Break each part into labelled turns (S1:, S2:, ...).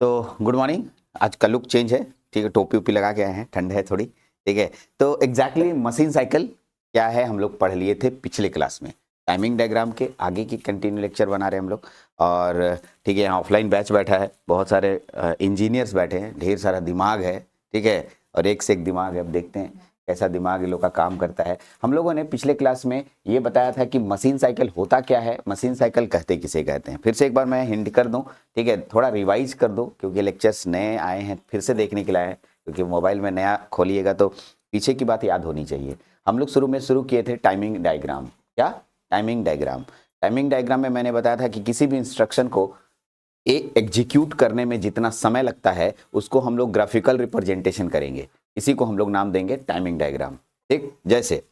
S1: तो good morning. आज का लुक चेंज है, ठीक है, टोपी उपी लगा के आए हैं, ठंड है थोड़ी, ठीक है। तो एग्जैक्टली मशीन साइकिल क्या है हम लोग पढ़ लिए थे पिछले क्लास में। टाइमिंग डायग्राम के आगे की कंटिन्यू लेक्चर बना रहे हैं हम लोग। और ठीक है, यहाँ ऑफलाइन बैच बैठा है, बहुत सारे इंजीनियर्स बैठे हैं, ढेर सारा दिमाग है, ठीक है, और एक से एक दिमाग है। अब देखते हैं कैसा दिमाग ये लोग का काम करता है। हम लोगों ने पिछले क्लास में ये बताया था कि मशीन साइकिल होता क्या है, मशीन साइकिल कहते किसे कहते हैं। फिर से एक बार मैं हिंट कर दूं, ठीक है, थोड़ा रिवाइज कर दो क्योंकि लेक्चर्स नए आए हैं, फिर से देखने के लिए आए हैं, क्योंकि मोबाइल में नया खोलिएगा तो पीछे की बात याद होनी चाहिए। हम लोग शुरू किए थे टाइमिंग डायग्राम। क्या? Timing diagram. टाइमिंग डायग्राम में मैंने बताया था कि किसी भी इंस्ट्रक्शन को एग्जीक्यूट करने में जितना समय लगता है उसको हम लोग ग्राफिकल रिप्रेजेंटेशन करेंगे। इसी को हम लोग नाम देंगे टाइमिंग डायग्राम। ठीक, जैसे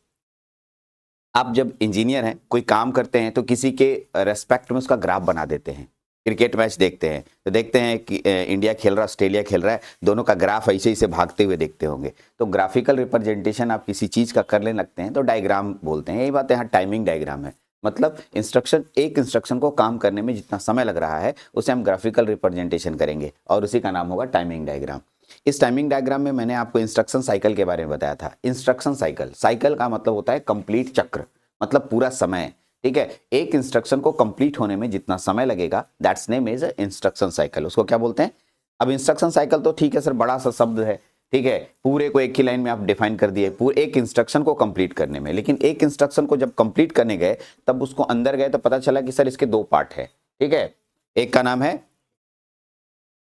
S1: आप जब इंजीनियर हैं, कोई काम करते हैं तो किसी के रेस्पेक्ट में उसका ग्राफ बना देते हैं। क्रिकेट मैच देखते हैं तो देखते हैं कि इंडिया खेल रहा है, ऑस्ट्रेलिया खेल रहा है, दोनों का ग्राफ ऐसे ऐसे भागते हुए देखते होंगे। तो ग्राफिकल रिप्रेजेंटेशन आप किसी चीज़ का करने लगते हैं तो डायग्राम बोलते हैं। यही बात यहाँ टाइमिंग डायग्राम है। मतलब एक इंस्ट्रक्शन को काम करने में जितना समय लग रहा है उसे हम ग्राफिकल रिप्रेजेंटेशन करेंगे और उसी का नाम होगा टाइमिंग डायग्राम। इस टाइमिंग डायग्राम में मैंने आपको इंस्ट्रक्शन साइकिल के बारे में बताया था। इंस्ट्रक्शन साइकिल, साइकिल का मतलब होता है कंप्लीट चक्र, मतलब पूरा समय। ठीक है, एक इंस्ट्रक्शन को कंप्लीट होने में जितना समय लगेगा that's name is instruction cycle. उसको क्या बोलते हैं? अब इंस्ट्रक्शन साइकिल तो ठीक है सर, बड़ा सा शब्द है, ठीक है, पूरे को एक ही लाइन में आप डिफाइन कर दिए पूरे एक इंस्ट्रक्शन को कंप्लीट करने में। लेकिन एक इंस्ट्रक्शन को जब कंप्लीट करने गए तब उसको अंदर गए तो पता चला कि सर इसके दो पार्ट है। ठीक है, एक का नाम है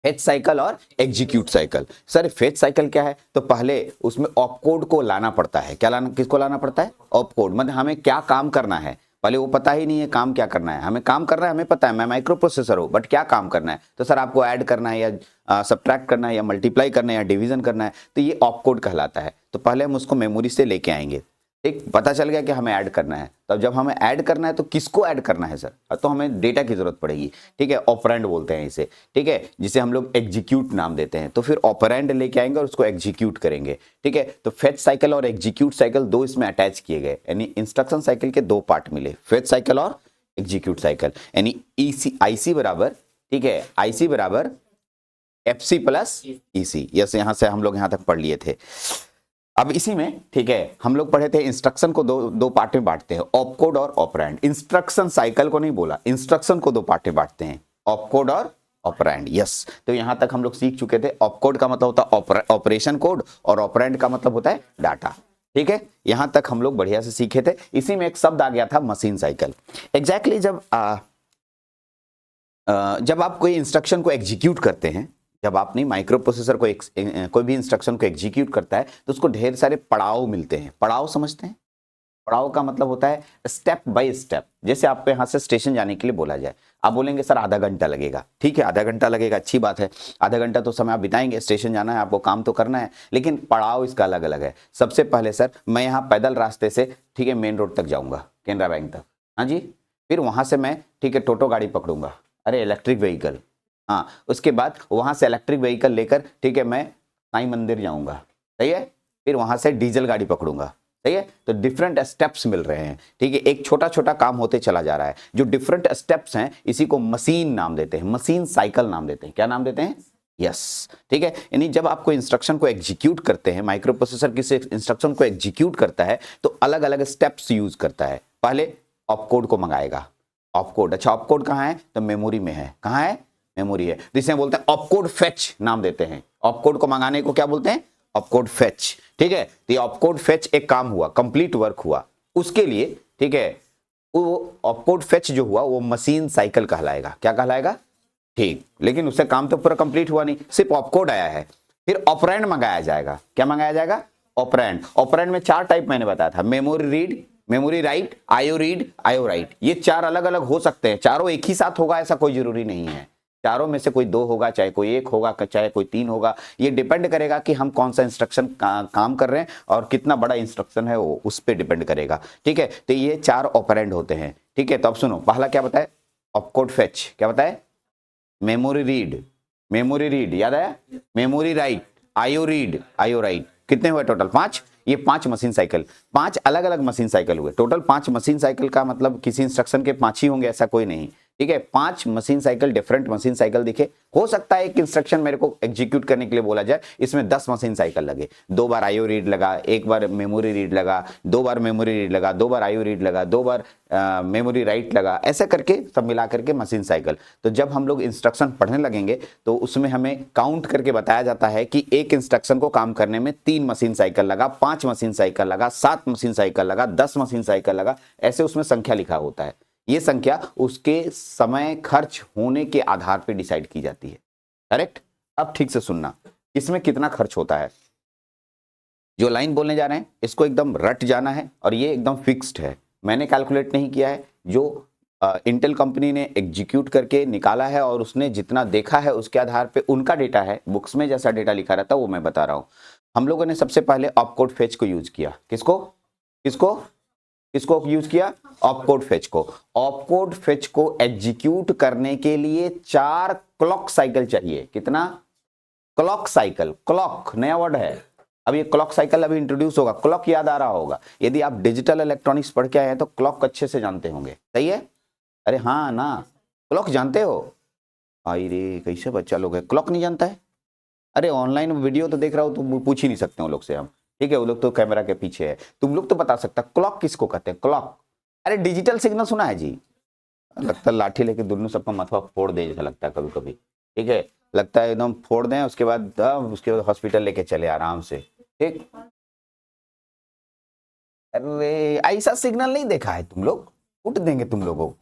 S1: फेच साइकिल और execute cycle. Sir fetch cycle क्या है? तो पहले उसमें ऑपकोड को लाना पड़ता है। क्या लाना, किसको लाना पड़ता है? ऑपकोड। मतलब हमें क्या काम करना है, पहले वो पता ही नहीं है काम क्या करना है। हमें काम करना है, हमें पता है मैं माइक्रो प्रोसेसर हूँ, बट क्या काम करना है? तो सर आपको ऐड करना है या सब्ट्रैक्ट करना है या मल्टीप्लाई करना है या डिवीजन करना है, तो ये ऑपकोड कहलाता है। तो पहले हम उसको मेमोरी से लेके आएंगे। ठीक, पता चल गया कि हमें ऐड करना है। तब जब हमें ऐड करना है तो किसको ऐड करना है सर? तो हमें डेटा की जरूरत पड़ेगी। ठीक है, ऑपरेंड बोलते हैं इसे, ठीक है, जिसे हम लोग एग्जीक्यूट नाम देते हैं। तो फिर ऑपरेंड लेके आएंगे और उसको एग्जीक्यूट करेंगे। ठीक है, तो फेच साइकिल और एग्जीक्यूट साइकिल दो इसमें अटैच किए गए, यानी इंस्ट्रक्शन साइकिल के दो पार्ट मिले, फेच साइकिल और एग्जीक्यूट साइकिल। यानी ईसी आईसी बराबर, ठीक है, आईसी बराबर एफसी प्लस ईसी। यस, यहां से हम लोग यहां तक पढ़ लिए थे। अब इसी में, ठीक है, हम लोग पढ़े थे इंस्ट्रक्शन को दो पार्ट में बांटते हैं, ऑपकोड और ऑपरेंड। इंस्ट्रक्शन साइकिल को नहीं बोला, इंस्ट्रक्शन को दो पार्ट में बांटते हैं, ऑपकोड और ऑपरेंड। यस, तो यहां तक हम लोग सीख चुके थे। ऑपकोड का मतलब होता है ऑपरेशन कोड और ऑपरेंड का मतलब होता है डाटा। ठीक है, यहां तक हम लोग बढ़िया से सीखे थे। इसी में एक शब्द आ गया था मशीन साइकिल। एग्जैक्टली जब आप कोई इंस्ट्रक्शन को एग्जीक्यूट करते हैं, जब आप नहीं माइक्रो प्रोसेसर को कोई भी इंस्ट्रक्शन को एग्जीक्यूट करता है तो उसको ढेर सारे पड़ाव मिलते हैं। पड़ाव समझते हैं? पड़ाव का मतलब होता है स्टेप बाय स्टेप। जैसे आपको यहाँ से स्टेशन जाने के लिए बोला जाए, आप बोलेंगे सर आधा घंटा लगेगा। ठीक है, आधा घंटा लगेगा, अच्छी बात है, आधा घंटा तो समय आप बिताएंगे, स्टेशन जाना है आपको, काम तो करना है, लेकिन पड़ाव इसका अलग अलग है। सबसे पहले सर मैं यहाँ पैदल रास्ते से, ठीक है, मेन रोड तक जाऊंगा, केनरा बैंक तक, हाँ जी, फिर वहां से मैं, ठीक है, टोटो गाड़ी पकड़ूंगा, अरे इलेक्ट्रिक व्हीकल, हाँ, उसके बाद वहां से इलेक्ट्रिक व्हीकल लेकर, ठीक है, मैं साईं मंदिर जाऊंगा, सही है, फिर वहां से डीजल गाड़ी पकड़ूंगा, सही है। तो डिफरेंट स्टेप्स मिल रहे हैं, ठीक है, एक छोटा छोटा काम होते चला जा रहा है। जो डिफरेंट स्टेप्स हैं इसी को मशीन नाम देते हैं, मशीन साइकिल नाम देते हैं। क्या नाम देते हैं? यस, ठीक है। यानी जब आपको इंस्ट्रक्शन को एग्जीक्यूट करते हैं, माइक्रो प्रोसेसर किसी इंस्ट्रक्शन को एग्जीक्यूट करता है तो अलग अलग स्टेप्स यूज करता है। पहले ऑपकोड को मंगाएगा, ऑपकोड, अच्छा ऑपकोड कहाँ है? तो मेमोरी में है। कहाँ है? मेमोरी है, जिसे बोलते हैं ऑपकोड फेच नाम देते हैं। ऑपकोड को मंगाने को क्या बोलते हैं? Opcode fetch. ठीक है, तो ये ऑपकोड फेच एक काम हुआ, कंप्लीट वर्क हुआ उसके लिए, ठीक है। वो ऑपकोड फेच जो हुआ वो मशीन साइकिल कहलाएगा। क्या कहलाएगा? ठीक, लेकिन उससे काम तो पूरा कंप्लीट हुआ नहीं, सिर्फ ऑपकोड आया है। फिर ऑपरेंड मंगाया जाएगा। क्या मंगाया जाएगा? ऑपरेंड। ऑपरेंड में चार टाइप मैंने बताया था, memory read, memory write, IO read, IO right. ये चार अलग अलग हो सकते हैं, चारों एक ही साथ होगा ऐसा कोई जरूरी नहीं है। चारों में से कोई दो होगा, चाहे कोई एक होगा, चाहे कोई तीन होगा। ये डिपेंड करेगा कि हम कौन सा इंस्ट्रक्शन काम कर रहे हैं और कितना बड़ा इंस्ट्रक्शन है वो उस पर डिपेंड करेगा। ठीक है, तो ये चार ऑपरेंड होते हैं। ठीक है, तो अब सुनो, पहला क्या बताए? Opcode fetch. क्या बताए? मेमोरी रीड, मेमोरी रीड याद आया, memory write, IO read, IO right. कितने हुए टोटल? 5। ये 5 मशीन साइकिल, 5 अलग अलग मशीन साइकिल हुए। टोटल 5 मशीन साइकिल का मतलब किसी इंस्ट्रक्शन के 5 ही होंगे ऐसा कोई नहीं। ठीक है, 5 machine cycle, different machine cycle दिखे। हो सकता है एक इंस्ट्रक्शन मेरे को एग्जीक्यूट करने के लिए बोला जाए, इसमें 10 मशीन साइकिल लगे, 2 बार आईओ रीड लगा, 1 बार मेमोरी रीड लगा, 2 बार मेमोरी रीड लगा, 2 बार आईओ रीड लगा, 2 बार मेमोरी राइट लगा, ऐसे करके सब मिला करके मशीन साइकिल। तो जब हम लोग इंस्ट्रक्शन पढ़ने लगेंगे तो उसमें हमें काउंट करके बताया जाता है कि एक इंस्ट्रक्शन को काम करने में 3 मशीन साइकिल लगा, 5 मशीन साइकिल लगा, 7 मशीन साइकिल लगा, 10 मशीन साइकिल लगा, ऐसे उसमें संख्या लिखा होता है। ये संख्या उसके समय खर्च होने के आधार पर डिसाइड की जाती है। करेक्ट? अब ठीक से सुनना, इसमें कितना खर्च होता है, जो लाइन बोलने जा रहे हैं इसको एकदम रट जाना है, और ये एकदम फिक्स्ड है, मैंने कैलकुलेट नहीं किया है, जो इंटेल कंपनी ने एग्जीक्यूट करके निकाला है और उसने जितना देखा है उसके आधार पे उनका डेटा है, बुक्स में जैसा डेटा लिखा रहता है वो मैं बता रहा हूं। हम लोगों ने सबसे पहले ऑपकोड फेच को यूज किया। किसको किसको किसको यूज किया? ऑपकोड फेच को। ऑपकोड फेच को एग्जीक्यूट करने के लिए 4 क्लॉक साइकिल चाहिए। कितना? Clock cycle. क्लॉक नया वर्ड है, अब ये क्लॉक साइकिल अभी इंट्रोड्यूस होगा। क्लॉक याद आ रहा होगा, यदि आप डिजिटल इलेक्ट्रॉनिक्स पढ़ के आए हैं तो क्लॉक अच्छे से जानते होंगे, सही है? अरे हाँ ना, क्लॉक जानते हो? आई रे, कैसे बच्चा लोग है, क्लॉक नहीं जानता है? अरे ऑनलाइन वीडियो तो देख रहा हो तो पूछ ही नहीं सकते उन लोग से हम, ठीक है? वो लोग तो कैमरा के पीछे है, तुम लोग तो बता सकता क्लॉक किसको कहते हैं? क्लॉक। अरे डिजिटल सिग्नल सुना है जी? लगता है लाठी लेके दोनों सबका माथा फोड़ दे जैसा लगता है कभी कभी, ठीक है? लगता है एकदम फोड़ दें, उसके बाद हॉस्पिटल लेके चले आराम से, ठीक? अरे ऐसा सिग्नल नहीं देखा है तुम लोग, फूट देंगे तुम लोगों को।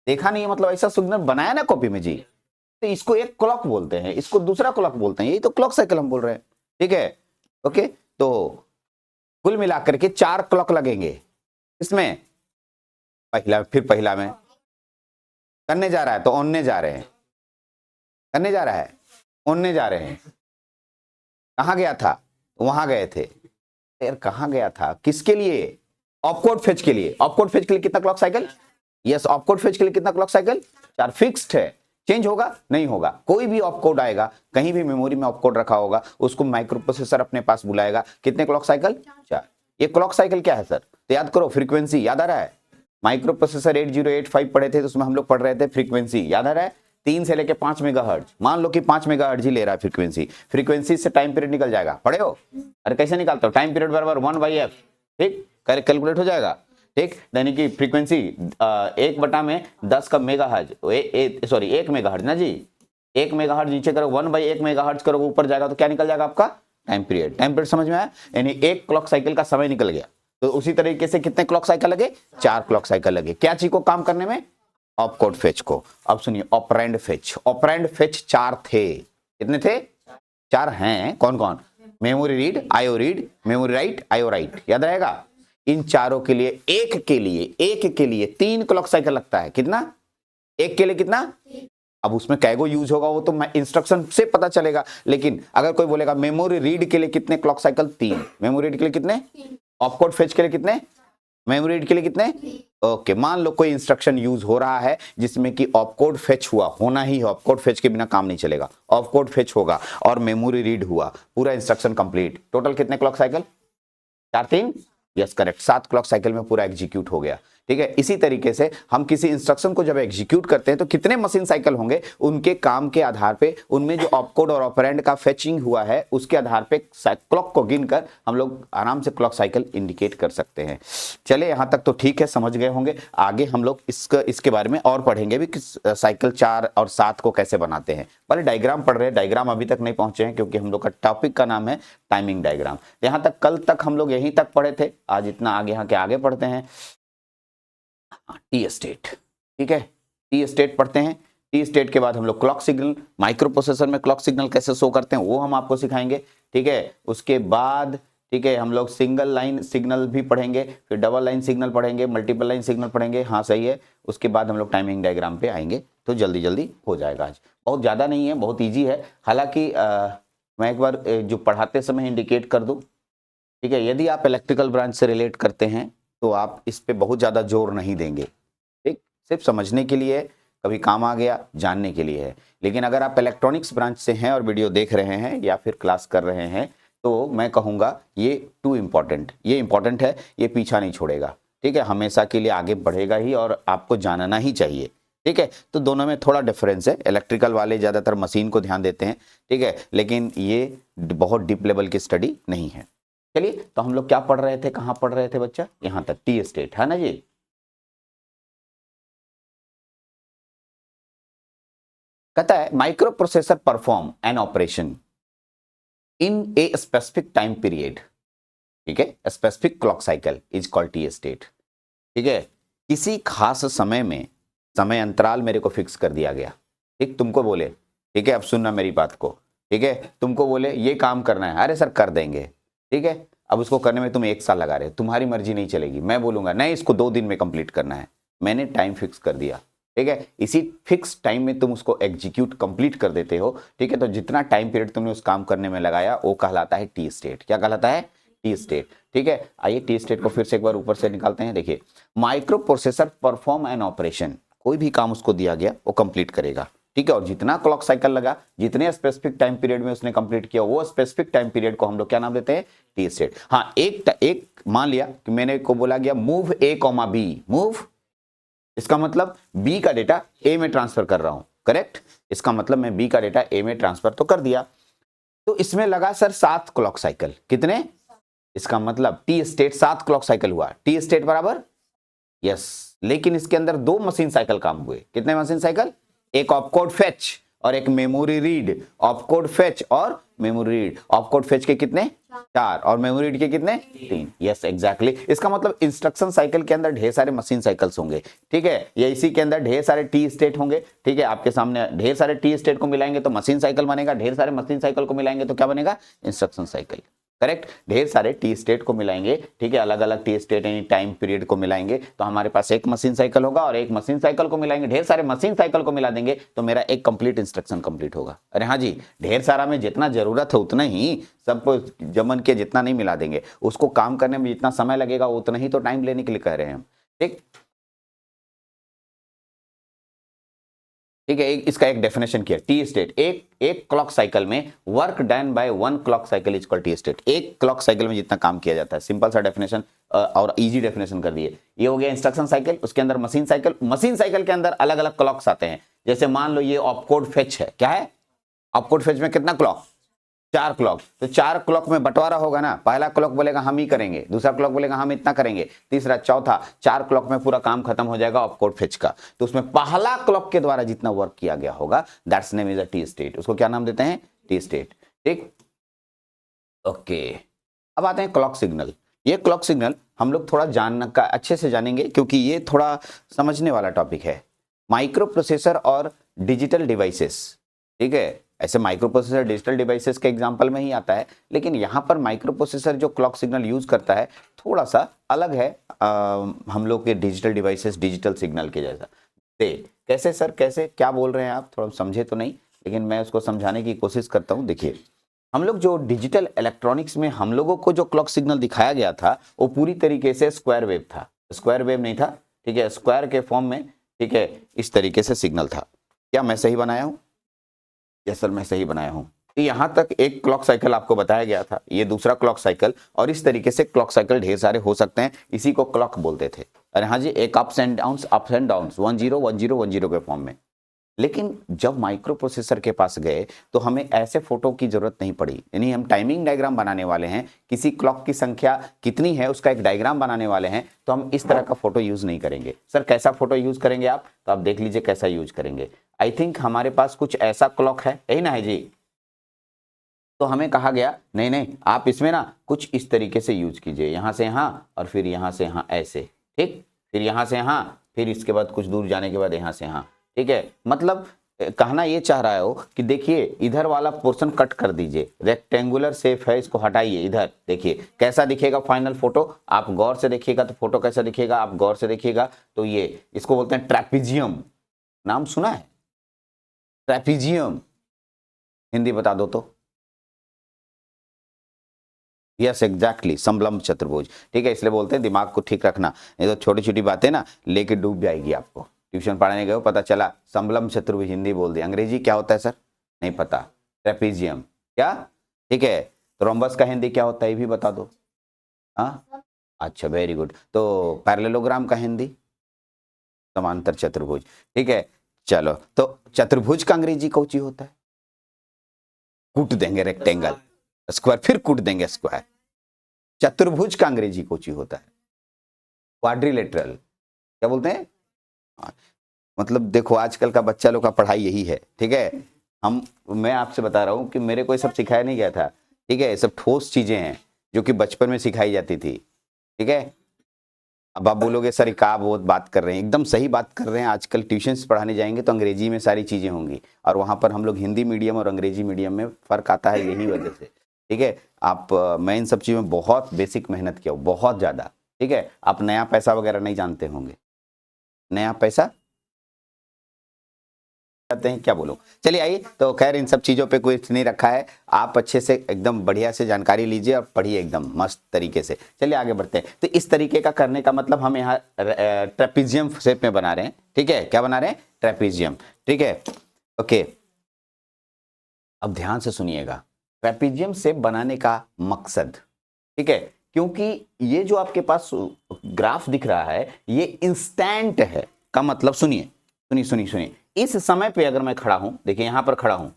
S1: देखा नहीं है मतलब ऐसा सिग्नल बनाया ना कॉपी में जी, तो इसको एक क्लॉक बोलते हैं, इसको दूसरा क्लॉक बोलते हैं, यही तो क्लॉक साइकिल हम बोल रहे हैं, ठीक है? ओके, तो कुल मिलाकर के 4 क्लॉक लगेंगे इसमें। पहला में करने जा रहा है तो ओनने जा रहे हैं, करने जा रहा है ओनने जा रहे हैं। कहां गया था? वहां गए थे यार, कहां गया था? किसके लिए? ऑपकोड फेच के लिए। ऑपकोड फेच के लिए कितना clock cycle? Yes, opcode fetch के लिए कितना क्लॉक साइकिल? 4। फिक्स्ड है, चेंज होगा नहीं होगा। कोई भी ऑपकोड आएगा, कहीं भी मेमोरी में ऑपकोड रखा होगा, उसको माइक्रो प्रोसेसर अपने पास बुलाएगा। कितने क्लॉक साइकिल? 4। ये क्लॉक साइकिल क्या है सर? तो याद करो, फ्रीक्वेंसी याद आ रहा है? माइक्रो प्रोसेसर 8085 पढ़े थे तो उसमें हम लोग पढ़ रहे थे फ्रीक्वेंसी, याद आ रहा है? 3 से लेके 5 मेगाहर्ट्ज, मान लो कि 5 मेगाहर्ट्ज ही ले रहा है फ्रीक्वेंसी। फ्रीक्वेंसी से टाइम पीरियड निकल जाएगा, पढ़े हो? अरे कैसे निकालते हो? टाइम पीरियड बराबर 1/f, ठीक? कैलकुलेट हो जाएगा, ठीक? यानी कि फ्रीक्वेंसी 1/10 का मेगाहर्ट्ज, सॉरी 1 मेगाहर्ट्ज ना जी, 1 मेगाहर्ट्ज नीचे करो, 1/1 मेगाहर्ट्ज करो, ऊपर जाएगा तो क्या निकल जाएगा आपका? Time period. टाइम पीरियड समझ में आया? यानी 1 क्लॉक साइकिल का समय निकल गया। तो उसी तरीके से कितने क्लॉक साइकिल लगे? 4 क्लॉक साइकिल लगे। क्या चीज को काम करने में? ऑपकोड फेच को। अब सुनिए, ऑपरेंड फेच। ऑपरेंड फेच 4 थे। कितने थे? 4 हैं। कौन कौन? Memory read, IO read, memory write, IO right, याद रहेगा? इन चारों के लिए एक के लिए 3 क्लॉक साइकिल लगता है। कितना? एक के लिए कितना? अब उसमें कैगो यूज होगा वो तो मैं इंस्ट्रक्शन से पता चलेगा, लेकिन अगर कोई बोलेगा मेमोरी रीड के लिए कितने क्लॉक साइकिल? 3। मेमोरी रीड के लिए कितने? ऑपकोड फेच के लिए कितने? मेमोरी रीड के लिए कितने? ओके, मान लो कोई इंस्ट्रक्शन यूज हो रहा है जिसमें कि ऑपकोड फेच हुआ, होना ही है, ऑपकोड फेच के बिना काम नहीं चलेगा। ऑपकोड फेच होगा और मेमोरी रीड हुआ, पूरा इंस्ट्रक्शन कंप्लीट। टोटल कितने clock cycle? 4 3, yes correct, 7 clock cycle में पूरा एग्जीक्यूट हो गया, ठीक है? इसी तरीके से हम किसी इंस्ट्रक्शन को जब एग्जीक्यूट करते हैं तो कितने मशीन साइकिल होंगे, उनके काम के आधार पे, उनमें जो ऑपकोड और ऑपरेंड का फेचिंग हुआ है उसके आधार पे क्लॉक को गिनकर हम लोग आराम से क्लॉक साइकिल इंडिकेट कर सकते हैं। चले यहां तक तो ठीक है, समझ गए होंगे। आगे हम लोग इसके बारे में और पढ़ेंगे भी कि साइकिल 4 और 7 को कैसे बनाते हैं। पहले डायग्राम पढ़ रहे हैं, डायग्राम अभी तक नहीं पहुंचे हैं क्योंकि हम लोग का टॉपिक का नाम है टाइमिंग डायग्राम। यहां तक कल तक हम लोग यहीं तक पढ़े थे, आज इतना आगे यहाँ के आगे पढ़ते हैं। टी स्टेट, ठीक है? टी स्टेट पढ़ते हैं। टी स्टेट के बाद हम लोग क्लॉक सिग्नल, माइक्रो प्रोसेसर में क्लॉक सिग्नल कैसे शो करते हैं वो हम आपको सिखाएंगे, ठीक है? उसके बाद ठीक है हम लोग सिंगल लाइन सिग्नल भी पढ़ेंगे, फिर डबल लाइन सिग्नल पढ़ेंगे, मल्टीपल लाइन सिग्नल पढ़ेंगे, हाँ सही है। उसके बाद हम लोग टाइमिंग डायग्राम पे आएंगे, तो जल्दी जल्दी हो जाएगा। आज बहुत ज़्यादा नहीं है, बहुत ईजी है। हालांकि मैं एक बार जो पढ़ाते समय इंडिकेट कर दूँ, ठीक है? यदि आप इलेक्ट्रिकल ब्रांच से रिलेट करते हैं तो आप इस पे बहुत ज़्यादा जोर नहीं देंगे, ठीक? सिर्फ समझने के लिए, कभी काम आ गया, जानने के लिए है। लेकिन अगर आप इलेक्ट्रॉनिक्स ब्रांच से हैं और वीडियो देख रहे हैं या फिर क्लास कर रहे हैं तो मैं कहूँगा ये टू इम्पॉर्टेंट, ये इंपॉर्टेंट है, ये पीछा नहीं छोड़ेगा, ठीक है, हमेशा के लिए आगे बढ़ेगा ही और आपको जानना ही चाहिए। ठीक है, तो दोनों में थोड़ा डिफरेंस है। इलेक्ट्रिकल वाले ज़्यादातर मशीन को ध्यान देते हैं, ठीक है, लेकिन ये बहुत डीप लेवल की स्टडी नहीं है। चलिए, तो हम लोग क्या पढ़ रहे थे, कहाँ पढ़ रहे थे बच्चा, यहाँ तक टी स्टेट है ना जी। कहता है micro processor perform an operation in a specific time period, ठीक है, specific clock cycle is called T state. ठीक है, किसी खास समय में समय अंतराल मेरे को फिक्स कर दिया गया, ठीक, तुमको बोले, ठीक है, अब सुनना मेरी बात को, ठीक है, तुमको बोले ये काम करना है, अरे सर कर देंगे, ठीक है, अब उसको करने में तुम 1 साल लगा रहे हो, तुम्हारी मर्जी नहीं चलेगी, मैं बोलूंगा नहीं इसको 2 दिन में कंप्लीट करना है, मैंने टाइम फिक्स कर दिया, ठीक है, इसी फिक्स टाइम में तुम उसको एग्जीक्यूट कंप्लीट कर देते हो, ठीक है, तो जितना टाइम पीरियड तुमने उस काम करने में लगाया वो कहलाता है टी स्टेट। क्या कहलाता है, टी स्टेट। ठीक है, आइए टी स्टेट को फिर से एक बार ऊपर से निकालते हैं। देखिए, micro processor perform an operation, कोई भी काम उसको दिया गया वो कंप्लीट करेगा, ठीक है, और जितना क्लॉक साइकिल लगा, जितने स्पेसिफिक टाइम पीरियड में उसने कंप्लीट किया, वो स्पेसिफिक टाइम पीरियड को हम लोग क्या नाम देते हैं, टी स्टेट। हाँ, एक मान लिया कि मैंने को बोला गया मूव ए कॉमा बी, मूव, इसका मतलब बी का डेटा ए में ट्रांसफर कर रहा हूं, करेक्ट, इसका मतलब मैं बी का डेटा ए में ट्रांसफर तो कर दिया, तो इसमें लगा सर 7 क्लॉक साइकिल, कितने, इसका मतलब टी स्टेट 7 क्लॉक साइकिल हुआ, टी स्टेट बराबर यस, लेकिन इसके अंदर 2 मशीन साइकिल काम हुए, कितने मशीन साइकिल, एक ऑपकोड फेच और एक मेमोरी रीड, ऑपकोड फेच और मेमोरी रीड, ऑपकोड फेच के कितने 4 और मेमोरी रीड के कितने 3, यस एग्जैक्टली, इसका मतलब इंस्ट्रक्शन साइकिल के अंदर ढेर सारे मशीन साइकिल्स होंगे, ठीक है, या इसी के अंदर ढेर सारे टी स्टेट होंगे, ठीक है, आपके सामने ढेर सारे टी स्टेट को मिलाएंगे तो मशीन साइकिल बनेगा, ढेर सारे मशीन साइकिल को मिलाएंगे तो क्या बनेगा, इंस्ट्रक्शन साइकिल, करेक्ट, ढेर सारे टी स्टेट को मिलाएंगे, ठीक है, अलग अलग टी स्टेट यानी टाइम पीरियड को मिलाएंगे तो हमारे पास एक मशीन साइकिल होगा, और एक मशीन साइकिल को मिलाएंगे, ढेर सारे मशीन साइकिल को मिला देंगे तो मेरा एक कंप्लीट इंस्ट्रक्शन कंप्लीट होगा। अरे हाँ जी, ढेर सारा में जितना जरूरत है उतना ही, सबको जमन के जितना नहीं मिला देंगे, उसको काम करने में जितना समय लगेगा उतना ही तो टाइम लेने के लिए कह रहे हैं हम, ठीक, ठीक है, इसका एक डेफिनेशन किया, टी स्टेट, एक क्लॉक साइकिल में work done by 1 clock cycle is called T state, एक क्लॉक साइकिल में जितना काम किया जाता है, सिंपल सा डेफिनेशन और इजी डेफिनेशन कर दिए। ये हो गया इंस्ट्रक्शन साइकिल, उसके अंदर मशीन साइकिल, मशीन साइकिल के अंदर अलग अलग क्लॉक्स आते हैं, जैसे मान लो ये ऑपकोड फेच है, क्या है, ऑपकोड फेच में कितना क्लॉक, 4 क्लॉक, तो 4 क्लॉक में बंटवारा होगा ना, पहला क्लॉक बोलेगा हम ही करेंगे, दूसरा क्लॉक बोलेगा हम इतना करेंगे, तीसरा, चौथा, 4 क्लॉक में पूरा काम खत्म हो जाएगा ऑपकोड फेच का, तो उसमें पहला क्लॉक के द्वारा जितना वर्क किया गया होगा that's name is a T state, उसको क्या नाम देते हैं, टी स्टेट, ठीक, ओके। अब आते हैं क्लॉक सिग्नल। ये क्लॉक सिग्नल हम लोग थोड़ा जानना का अच्छे से जानेंगे क्योंकि ये थोड़ा समझने वाला टॉपिक है। माइक्रो प्रोसेसर और डिजिटल डिवाइसेस, ठीक है, ऐसे माइक्रो प्रोसेसर डिजिटल डिवाइसेस के एग्जांपल में ही आता है, लेकिन यहाँ पर माइक्रो प्रोसेसर जो क्लॉक सिग्नल यूज करता है थोड़ा सा अलग है हम लोग के डिजिटल डिवाइसेस डिजिटल सिग्नल के जैसा। कैसे सर, कैसे, क्या बोल रहे हैं आप, थोड़ा समझे तो नहीं, लेकिन मैं उसको समझाने की कोशिश करता हूँ। देखिए, हम लोग जो डिजिटल इलेक्ट्रॉनिक्स में हम लोगों को जो क्लॉक सिग्नल दिखाया गया था वो पूरी तरीके से स्क्वायर वेव था, स्क्वायर वेव नहीं था, ठीक है, स्क्वायर के फॉर्म में, ठीक है, इस तरीके से सिग्नल था। क्या मैं सही बनाया हूं, यस सर मैं सही बनाया हूं। तो यहां तक एक क्लॉक साइकिल आपको बताया गया था, ये दूसरा क्लॉक साइकिल, और इस तरीके से क्लॉक साइकिल ढेर सारे हो सकते हैं, इसी को क्लॉक बोलते थे। अरे हाँ जी, एक अप्स एंड डाउन्स 10 10 10 10 के फॉर्म में। लेकिन जब माइक्रो प्रोसेसर के पास गए तो हमें ऐसे फोटो की जरूरत नहीं पड़ी, यानी हम टाइमिंग डायग्राम बनाने वाले हैं, किसी क्लॉक की संख्या कितनी है उसका एक डायग्राम बनाने वाले हैं, तो हम इस तरह का फोटो यूज नहीं करेंगे। सर कैसा फोटो यूज करेंगे आप, तो आप देख लीजिए कैसा यूज करेंगे। आई थिंक हमारे पास कुछ ऐसा क्लॉक है, यही ना है जी, तो हमें कहा गया नहीं नहीं आप इसमें ना कुछ इस तरीके से यूज कीजिए, यहां से यहां और फिर यहां से यहां ऐसे, ठीक, फिर यहां से यहां, फिर इसके बाद कुछ दूर जाने के बाद यहां से यहां, ठीक है, मतलब कहना ये चाह रहा हो कि देखिए इधर वाला पोर्शन कट कर दीजिए, रेक्टेंगुलर शेप है इसको हटाइए, इधर देखिए कैसा दिखेगा फाइनल फोटो, आप गौर से देखिएगा तो फोटो कैसा दिखेगा, आप गौर से देखिएगा तो ये इसको बोलते हैं ट्रैपीजियम, नाम सुना है ट्रैपीजियम, हिंदी बता दो तो। यस एग्जैक्टली, समलंब चतुर्भुज, ठीक है, इसलिए बोलते हैं दिमाग को ठीक रखना, नहीं तो छोटी छोटी बातें ना लेके डूब जाएगी आपको। ट्यूशन पढ़ाने गए हो, पता चला समलंब चतुर्भुज हिंदी बोल दी, अंग्रेजी क्या होता है सर, नहीं पता, ट्रेपीजियम क्या, ठीक है, तो रोम्बस का हिंदी क्या होता है ये भी बता दो, हाँ अच्छा, वेरी गुड। तो पैरेललोग्राम का हिंदी? समांतर चतुर्भुज। ठीक है, चलो तो चतुर्भुज का अंग्रेजी कौची होता है? कूट देंगे रेक्टेंगल, स्क्वायर, फिर कूट देंगे स्क्वायर। चतुर्भुज का अंग्रेजी कौची होता है? क्वाड्रिलेटरल। क्या बोलते हैं? हाँ, मतलब देखो आजकल का बच्चा लोग का पढ़ाई यही है। ठीक है, मैं आपसे बता रहा हूँ कि मेरे को ये सब सिखाया नहीं गया था। ठीक है, ये सब ठोस चीजें हैं जो कि बचपन में सिखाई जाती थी। ठीक है, अब आप बोलोगे सर क्या बहुत बात कर रहे हैं, एकदम सही बात कर रहे हैं। आजकल ट्यूशन्स पढ़ाने जाएंगे तो अंग्रेजी में सारी चीजें होंगी, और वहां पर हम लोग हिंदी मीडियम और अंग्रेजी मीडियम में फर्क आता है यही वजह से। ठीक है, मैं इन सब चीजों में बहुत बेसिक मेहनत किया हूँ, बहुत ज्यादा। ठीक है, आप नया पैसा वगैरह नहीं जानते होंगे। नया पैसा कहते हैं, क्या बोलो। चलिए आइए, तो खैर इन सब चीज़ों पे कुछ नहीं रखा है, आप अच्छे से एकदम बढ़िया से जानकारी लीजिए और पढ़िए एकदम मस्त तरीके से। चलिए आगे बढ़ते हैं। तो इस तरीके का करने का मतलब हम यहाँ ट्रेपीजियम शेप में बना रहे हैं। ठीक है, क्या बना रहे हैं? ट्रेपीजियम। ठीक है, ओके, अब ध्यान से सुनिएगा। ट्रेपीजियम शेप बनाने का मकसद, ठीक है, क्योंकि ये जो आपके पास ग्राफ दिख रहा है ये इंस्टेंट है। का मतलब सुनिए सुनिए सुनिए सुनिए, इस समय पे अगर मैं खड़ा हूं, देखिए यहां पर खड़ा हूं,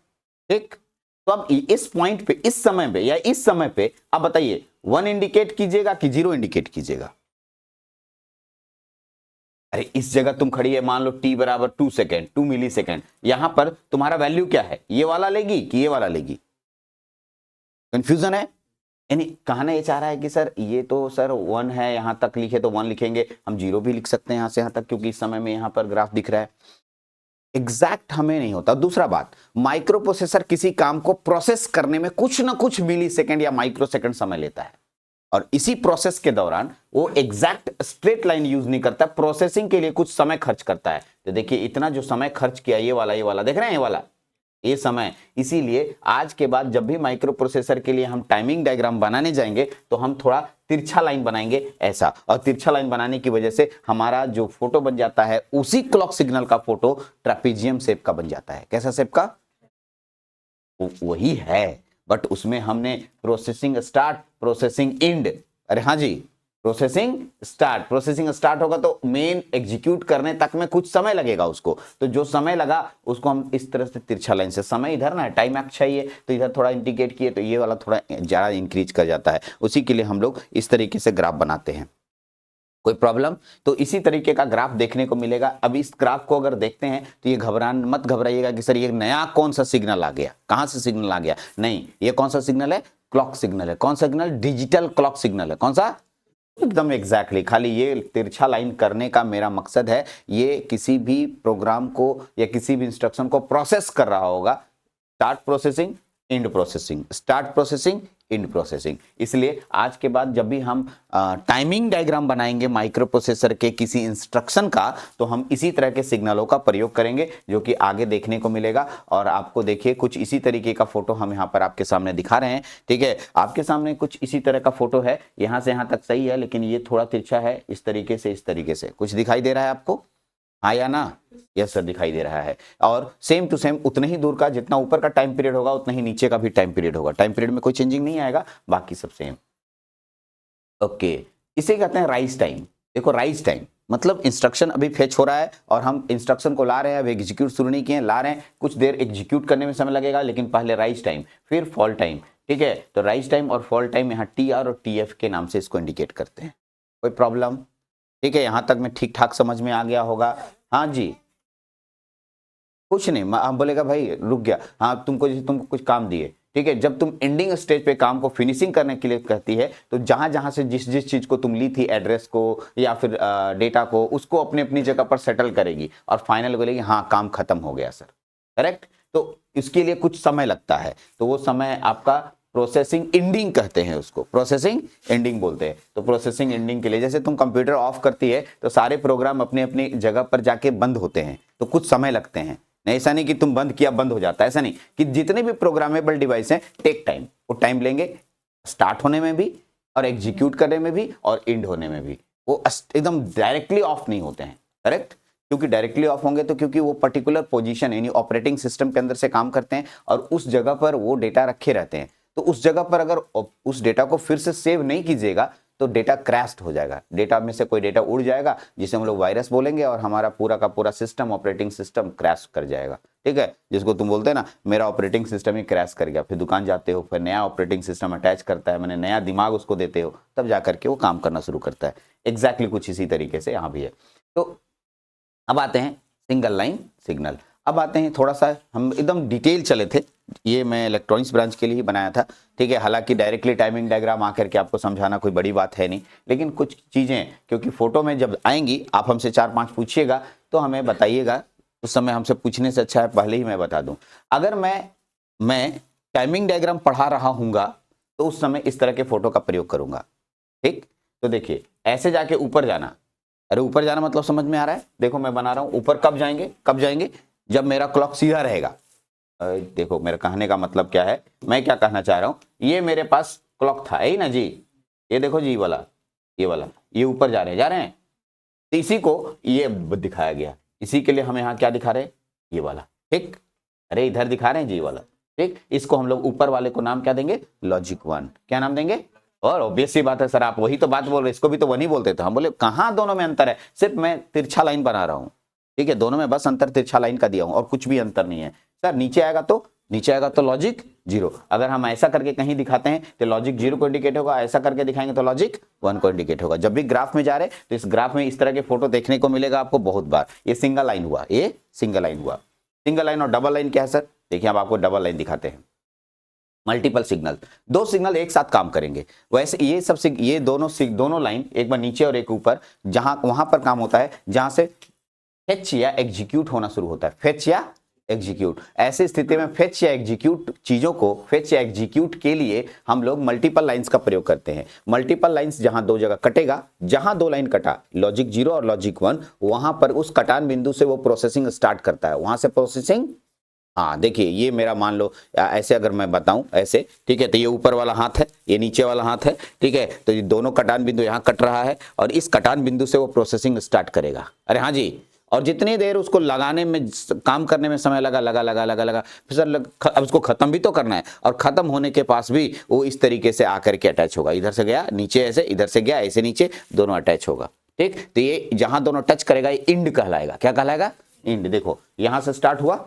S1: ठीक, तो अब इस पॉइंट पे, इस समय पे या इस समय पे अब बताइए 1 इंडिकेट कीजिएगा कि 0 इंडिकेट कीजिएगा? अरे इस जगह तुम खड़ी है, मान लो t बराबर 2 सेकेंड, 2 मिली सेकेंड, यहां पर तुम्हारा वैल्यू क्या है? ये वाला लेगी कि ये वाला लेगी? कंफ्यूजन है। यानी कहना ये चाह रहा है कि सर ये तो सर 1 है, यहां तक लिखे तो 1 लिखेंगे, हम 0 भी लिख सकते हैं यहां से यहां तक, क्योंकि इस समय में यहां पर ग्राफ दिख रहा है। एग्जैक्ट हमें नहीं होता। दूसरा बात, माइक्रो प्रोसेसर किसी काम को प्रोसेस करने में कुछ ना कुछ मिली सेकेंड या माइक्रो सेकेंड समय लेता है, और इसी प्रोसेस के दौरान वो एग्जैक्ट स्ट्रेट लाइन यूज नहीं करता, प्रोसेसिंग के लिए कुछ समय खर्च करता है। तो देखिए इतना जो समय खर्च किया, ये वाला देख रहे हैं, ये वाला, ये समय। इसीलिए आज के बाद जब भी माइक्रो प्रोसेसर के लिए हम टाइमिंग डायग्राम बनाने जाएंगे तो हम थोड़ा तिरछा लाइन बनाएंगे ऐसा, और तिरछा लाइन बनाने की वजह से हमारा जो फोटो बन जाता है उसी क्लॉक सिग्नल का फोटो ट्रेपीजियम शेप का बन जाता है। कैसा शेप का? वही है, बट उसमें हमने प्रोसेसिंग स्टार्ट, प्रोसेसिंग एंड, अरे हाँ जी, प्रोसेसिंग स्टार्ट होगा तो मेन एग्जीक्यूट करने तक में कुछ समय लगेगा उसको, तो जो समय लगा उसको हम इस तरह से तिरछा लाइन से, समय इधर ना है, टाइम एक्ट चाहिए तो इधर थोड़ा इंडिकेट किए तो ये वाला थोड़ा ज्यादा इंक्रीज कर जाता है, उसी के लिए हम लोग इस तरीके से ग्राफ बनाते हैं। कोई प्रॉब्लम? तो इसी तरीके का ग्राफ देखने को मिलेगा। अब इस ग्राफ को अगर देखते हैं तो ये मत घबराइएगा कि सर ये नया कौन सा सिग्नल आ गया, कहां से सिग्नल आ गया, नहीं, ये कौन सा सिग्नल है? क्लॉक सिग्नल है। कौन सा सिग्नल? डिजिटल क्लॉक सिग्नल है। कौन सा? एकदम एग्जैक्टली खाली ये तिरछा लाइन करने का मेरा मकसद है, ये किसी भी प्रोग्राम को या किसी भी इंस्ट्रक्शन को प्रोसेस कर रहा होगा, start processing, and processing, start processing, and processing. इसलिए आज के बाद जब भी हम टाइमिंग डायग्राम बनाएंगे माइक्रो प्रोसेसर के किसी इंस्ट्रक्शन का, तो हम इसी तरह के सिग्नलों का प्रयोग करेंगे, जो कि आगे देखने को मिलेगा। और आपको देखिए कुछ इसी तरीके का फोटो हम यहाँ पर आपके सामने दिखा रहे हैं। ठीक है, आपके सामने कुछ इसी तरह का फोटो है, यहाँ से यहाँ तक सही है, लेकिन ये थोड़ा तिरछा है, इस तरीके से कुछ दिखाई दे रहा है आपको? हाँ या ना? यस सर, दिखाई दे रहा है। और सेम टू सेम उतने ही दूर का, जितना ऊपर का टाइम पीरियड होगा उतना ही नीचे का भी टाइम पीरियड होगा, टाइम पीरियड में कोई चेंजिंग नहीं आएगा, बाकी सब सेम। ओके, इसे कहते हैं राइज टाइम। देखो राइज टाइम मतलब इंस्ट्रक्शन अभी फेच हो रहा है और हम इंस्ट्रक्शन को ला रहे हैं, अभी एग्जीक्यूट शुरू नहीं किए, ला रहे हैं, कुछ देर एग्जीक्यूट करने में समय लगेगा, लेकिन पहले राइज टाइम फिर फॉल टाइम। ठीक है, तो राइज टाइम और फॉल टाइम यहाँ टी आर और टी एफ के नाम से इसको इंडिकेट करते हैं। कोई प्रॉब्लम? ठीक है, यहां तक में ठीक ठाक समझ में आ गया होगा? हाँ जी, कुछ नहीं, हम बोलेगा भाई रुक गया, हाँ तुमको कुछ काम दिए, ठीक है, जब तुम एंडिंग स्टेज पे काम को फिनिशिंग करने के लिए कहती है, तो जहां जहां से जिस जिस चीज को तुम ली थी, एड्रेस को या फिर डेटा को, उसको अपनी अपनी जगह पर सेटल करेगी और फाइनल बोलेगी हाँ काम खत्म हो गया सर। करेक्ट? तो इसके लिए कुछ समय लगता है, तो वो समय आपका प्रोसेसिंग एंडिंग कहते हैं, उसको प्रोसेसिंग एंडिंग बोलते हैं। तो प्रोसेसिंग एंडिंग के लिए, जैसे तुम कंप्यूटर ऑफ करती है तो सारे प्रोग्राम अपनी अपनी जगह पर जाके बंद होते हैं, तो कुछ समय लगते हैं। नहीं, ऐसा नहीं कि तुम बंद किया बंद हो जाता है, ऐसा नहीं, कि जितने भी प्रोग्रामेबल डिवाइस हैं टेक टाइम, वो टाइम लेंगे स्टार्ट होने में भी और एग्जीक्यूट करने में भी और एंड होने में भी। वो एकदम डायरेक्टली ऑफ नहीं होते हैं। करेक्ट? क्योंकि डायरेक्टली ऑफ होंगे तो क्योंकि वो पर्टिकुलर पोजीशन यानी ऑपरेटिंग सिस्टम के अंदर से काम करते हैं और उस जगह पर वो डेटा रखे रहते हैं, तो उस जगह पर अगर उस डेटा को फिर से सेव नहीं कीजिएगा तो डेटा क्रैश्ड हो जाएगा, डेटा में से कोई डेटा उड़ जाएगा जिसे हम लोग वायरस बोलेंगे और हमारा पूरा का पूरा सिस्टम, ऑपरेटिंग सिस्टम क्रैश कर जाएगा। ठीक है, जिसको तुम बोलते हैं ना मेरा ऑपरेटिंग सिस्टम ही क्रैश कर गया, फिर दुकान जाते हो, फिर नया ऑपरेटिंग सिस्टम अटैच करता है, मैंने नया दिमाग उसको देते हो, तब जा करके वो काम करना शुरू करता है। एग्जैक्टली कुछ इसी तरीके से यहाँ भी है। तो अब आते हैं सिंगल लाइन सिग्नल। अब आते हैं थोड़ा सा, हम एकदम डिटेल चले थे, ये मैं इलेक्ट्रॉनिक्स ब्रांच के लिए ही बनाया था। ठीक है, हालांकि डायरेक्टली टाइमिंग डायग्राम आकर के आपको समझाना कोई बड़ी बात है नहीं, लेकिन कुछ चीज़ें क्योंकि फोटो में जब आएंगी आप हमसे 4-5 पूछिएगा तो हमें बताइएगा, उस समय हमसे पूछने से अच्छा है पहले ही मैं बता दूं। अगर मैं टाइमिंग डायग्राम पढ़ा रहा हूँगा तो उस समय इस तरह के फोटो का प्रयोग करूंगा। ठीक, तो देखिए ऐसे जाके ऊपर जाना, अरे ऊपर जाना मतलब समझ में आ रहा है, देखो मैं बना रहा हूं ऊपर कब जाएंगे, कब जाएंगे जब मेरा क्लॉक सीधा रहेगा। देखो मेरा कहने का मतलब क्या है, मैं क्या कहना चाह रहा हूं, ये मेरे पास क्लॉक था यही ना जी, ये देखो जी वाला, ये वाला, ये ऊपर जा रहे हैं, तो इसी को ये दिखाया गया, इसी के लिए हम यहाँ क्या दिखा रहे हैं, ये वाला। ठीक, अरे इधर दिखा रहे हैं जी वाला। ठीक, इसको हम लोग ऊपर वाले को नाम क्या देंगे, लॉजिक 1। क्या नाम देंगे, और ऑब्वियस सी बात है सर आप वही तो बात बोल रहे, इसको भी तो वन ही बोलते थे। हम बोले कहाँ दोनों में अंतर है, सिर्फ मैं तिरछा लाइन बना रहा हूँ। ठीक है, दोनों में बस अंतर तिरछा लाइन का दिया हूँ और कुछ भी अंतर नहीं है। सर नीचे आएगा तो लॉजिक 0। अगर हम ऐसा करके कहीं दिखाते हैं तो लॉजिक 0 को इंडिकेट होगा, ऐसा करके दिखाएंगे तो लॉजिक 1 को इंडिकेट होगा। जब भी ग्राफ में जा रहे तो इस ग्राफ में इस तरह के फोटो देखने को मिलेगा आपको बहुत बार। ये सिंगल लाइन हुआ, ये सिंगल लाइन हुआ। सिंगल लाइन और डबल लाइन क्या है सर, देखिए अब आपको डबल लाइन दिखाते हैं। मल्टीपल सिग्नल, 2 सिग्नल एक साथ काम करेंगे। वैसे ये दोनों लाइन, एक बार नीचे और एक ऊपर, वहां पर काम होता है जहां से फेच या एग्जीक्यूट होना शुरू होता है। फेच या एग्जीक्यूट, ऐसी स्थिति में फेच या एग्जीक्यूट चीजों को, फेच या एग्जीक्यूट के लिए हम लोग मल्टीपल लाइंस का प्रयोग करते हैं। मल्टीपल लाइंस जहां 2 जगह कटेगा, जहां 2 लाइन कटा, लॉजिक 0 और लॉजिक 1, वहां पर उस कटान बिंदु से वो प्रोसेसिंग स्टार्ट करता है, वहां से प्रोसेसिंग। हाँ देखिए ये मेरा मान लो ऐसे अगर मैं बताऊं ऐसे, ठीक है, तो ये ऊपर वाला हाथ है, ये नीचे वाला हाथ है। ठीक है, तो ये दोनों कटान बिंदु यहाँ कट रहा है और इस कटान बिंदु से वो प्रोसेसिंग स्टार्ट करेगा। अरे हाँ जी, और जितनी देर उसको लगाने में, काम करने में समय लगा, फिर सर अब उसको खत्म भी तो करना है, और खत्म होने के पास भी वो इस तरीके से आकर के अटैच होगा। इधर से गया नीचे ऐसे, इधर से गया ऐसे नीचे, दोनों अटैच होगा। ठीक, तो ये जहां दोनों टच करेगा ये इंड कहलाएगा। क्या कहलाएगा, इंड। देखो यहां से स्टार्ट हुआ